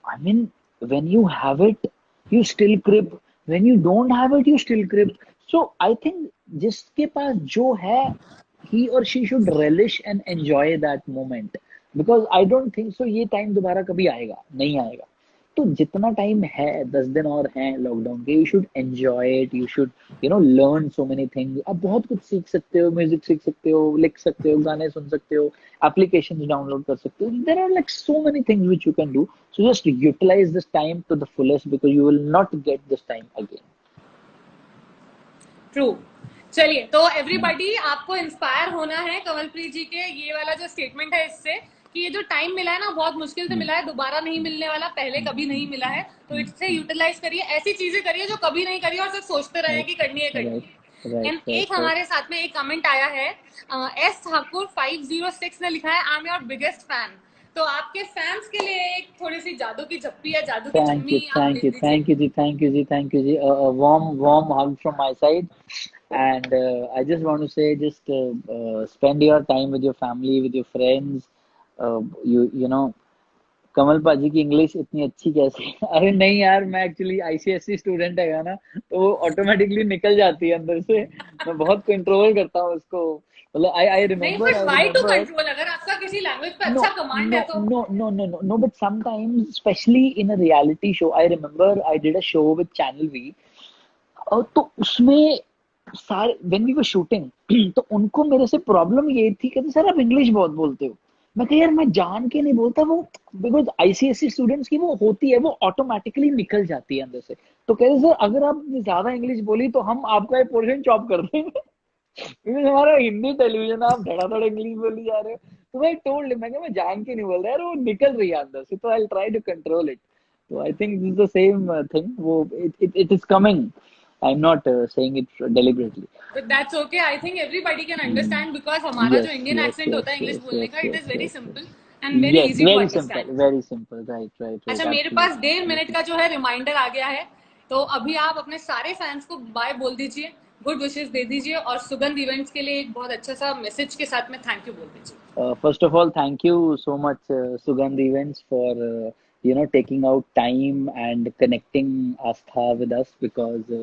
I mean, when you have it, you still crib. When you don't have it, you still crib. So I think जिसके पास जो है, he or she should relish and enjoy that moment. Because I don't think so ये time दोबारा कभी आएगा, नहीं आएगा. तो जितना टाइम है, 10 दिन और हैं लॉकडाउन के, you should enjoy it, you should learn so many things. आप बहुत कुछ सीख सकते हो, म्यूजिक सीख सकते हो, लिख सकते हो, गाने सुन सकते हो, एप्लीकेशंस डाउनलोड कर सकते हो. There are like so many things which you can do. So just utilise this time to the fullest because you will not get this time again. True. चलिए, तो एवरीबॉडी आपको इंस्पायर होना है कमलप्रीत जी के ये वाला जो स्टेटमेंट है इससे, कि ये जो टाइम मिला है ना, बहुत मुश्किल से मिला है, दोबारा नहीं मिलने वाला, पहले कभी नहीं मिला है, तो इससे यूटिलाइज करिए, ऐसी चीजें करिए जो कभी नहीं करिए और सिर्फ सोचते रहे राइट कि करनी है करनी राइट है। राइट एंड राइट एक राइट. हमारे साथ में एक कमेंट आया है, एस ठाकुर 506 ने लिखा है, I am your biggest fan. तो आपके फैंस के लिए एक थोड़ी सी जादू की झप्पी या जादू की Thank you, चुम्मी आप thank भेज you, दीजिए। thank you, ji, thank you, ji, thank you, ji. A warm hug from my side. And I just want to say, just spend your time with your family, with your friends. You know, कमल पाजी की English इतनी अच्छी कैसे है? अरे नहीं यार, मैं एक्चुअली आईसीएससी स्टूडेंट है ना, तो वो ऑटोमेटिकली निकल जाती है अंदर से. मैं बहुत कंट्रोल करता हूँ उसको. मतलब आई नहीं, remember but I why to remember control? अगर आपका किसी लैंग्वेज पे No, अच्छा कमांड है no, तो। no, no, no, no, no. But sometimes, especially in a reality show, I remember I did a show with Channel V. और तो उसमें सारे when we were shooting, तो उनको मेरे से प्रॉब्लम ये थी, कहते सर आप इंग्लिश बहुत बोलते हो. मैं कह यार मैं जान के नहीं बोलता, वो बिकॉज आईसीएससी स्टूडेंट्स की वो होती है, वो ऑटोमेटिकली निकल जाती है अंदर से. तो कहते सर अगर आपने ज्यादा इंग्लिश बोली तो हम आपका एक पोर्शन चॉप कर देंगे. क्योंकि हमारा हिंदी टेलीविजन, आप धड़ाधड़ इंग्लिश बोली जा रहे हो. तो मैं टोल्ड हिम, मैं जान के नहीं बोल रहा यार, वो निकल रही है अंदर से, तो I try to control it. तो I think this is the same thing. वो it is coming. I am not saying it deliberately. But that's okay, I think everybody can understand, because हमारा जो Yes, Indian yes, accent yes, होता है English yes, बोलने yes, का, it yes, is very yes, yes. Simple and very Yes, easy to very simple, understand. very simple. Right, अच्छा, मेरे पास absolutely, 1.5 minute absolutely. का जो है रिमाइंडर आ गया है, तो अभी आप अपने सारे फैंस को बाय बोल दीजिए, गुड विशेस दे दीजिए, और सुगंध इवेंट्स के लिए एक बहुत अच्छा सा मैसेज के साथ में थैंक यू बोल दीजिए। First of all, thank you so much, Sugandh Events, for taking out time and connecting Astha with us, because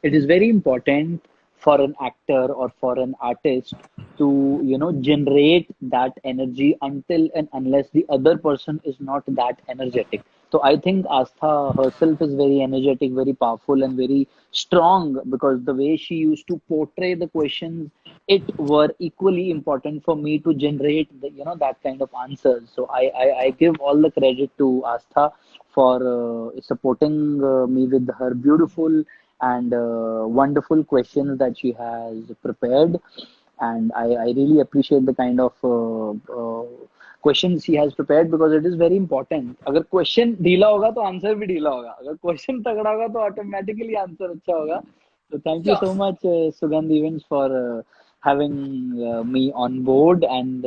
it is very important for an actor or for an artist to generate that energy until and unless the other person is not that energetic. So I think Astha herself is very energetic, very powerful, and very strong, because the way she used to portray the questions, it were equally important for me to generate that kind of answers. So I give all the credit to Astha for supporting me with her beautiful and wonderful questions that she has prepared. And I really appreciate the kind of questions she has prepared, because it is very important. अगर question ढीला होगा तो answer भी ढीला होगा, अगर question तगड़ा होगा तो ऑटोमेटिकली आंसर अच्छा होगा. So thank you sure. so much, Sugandh Events, for having me on board and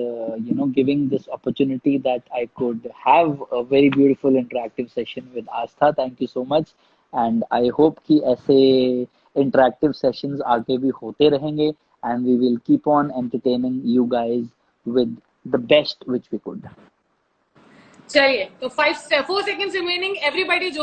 giving this opportunity that I could have a very beautiful interactive session with Astha. Thank you so much, and I hope कि ऐसे interactive sessions आगे भी होते रहेंगे, and we will keep on entertaining you guys with the best which we could. चलिए, तो 4 seconds remaining. Everybody जो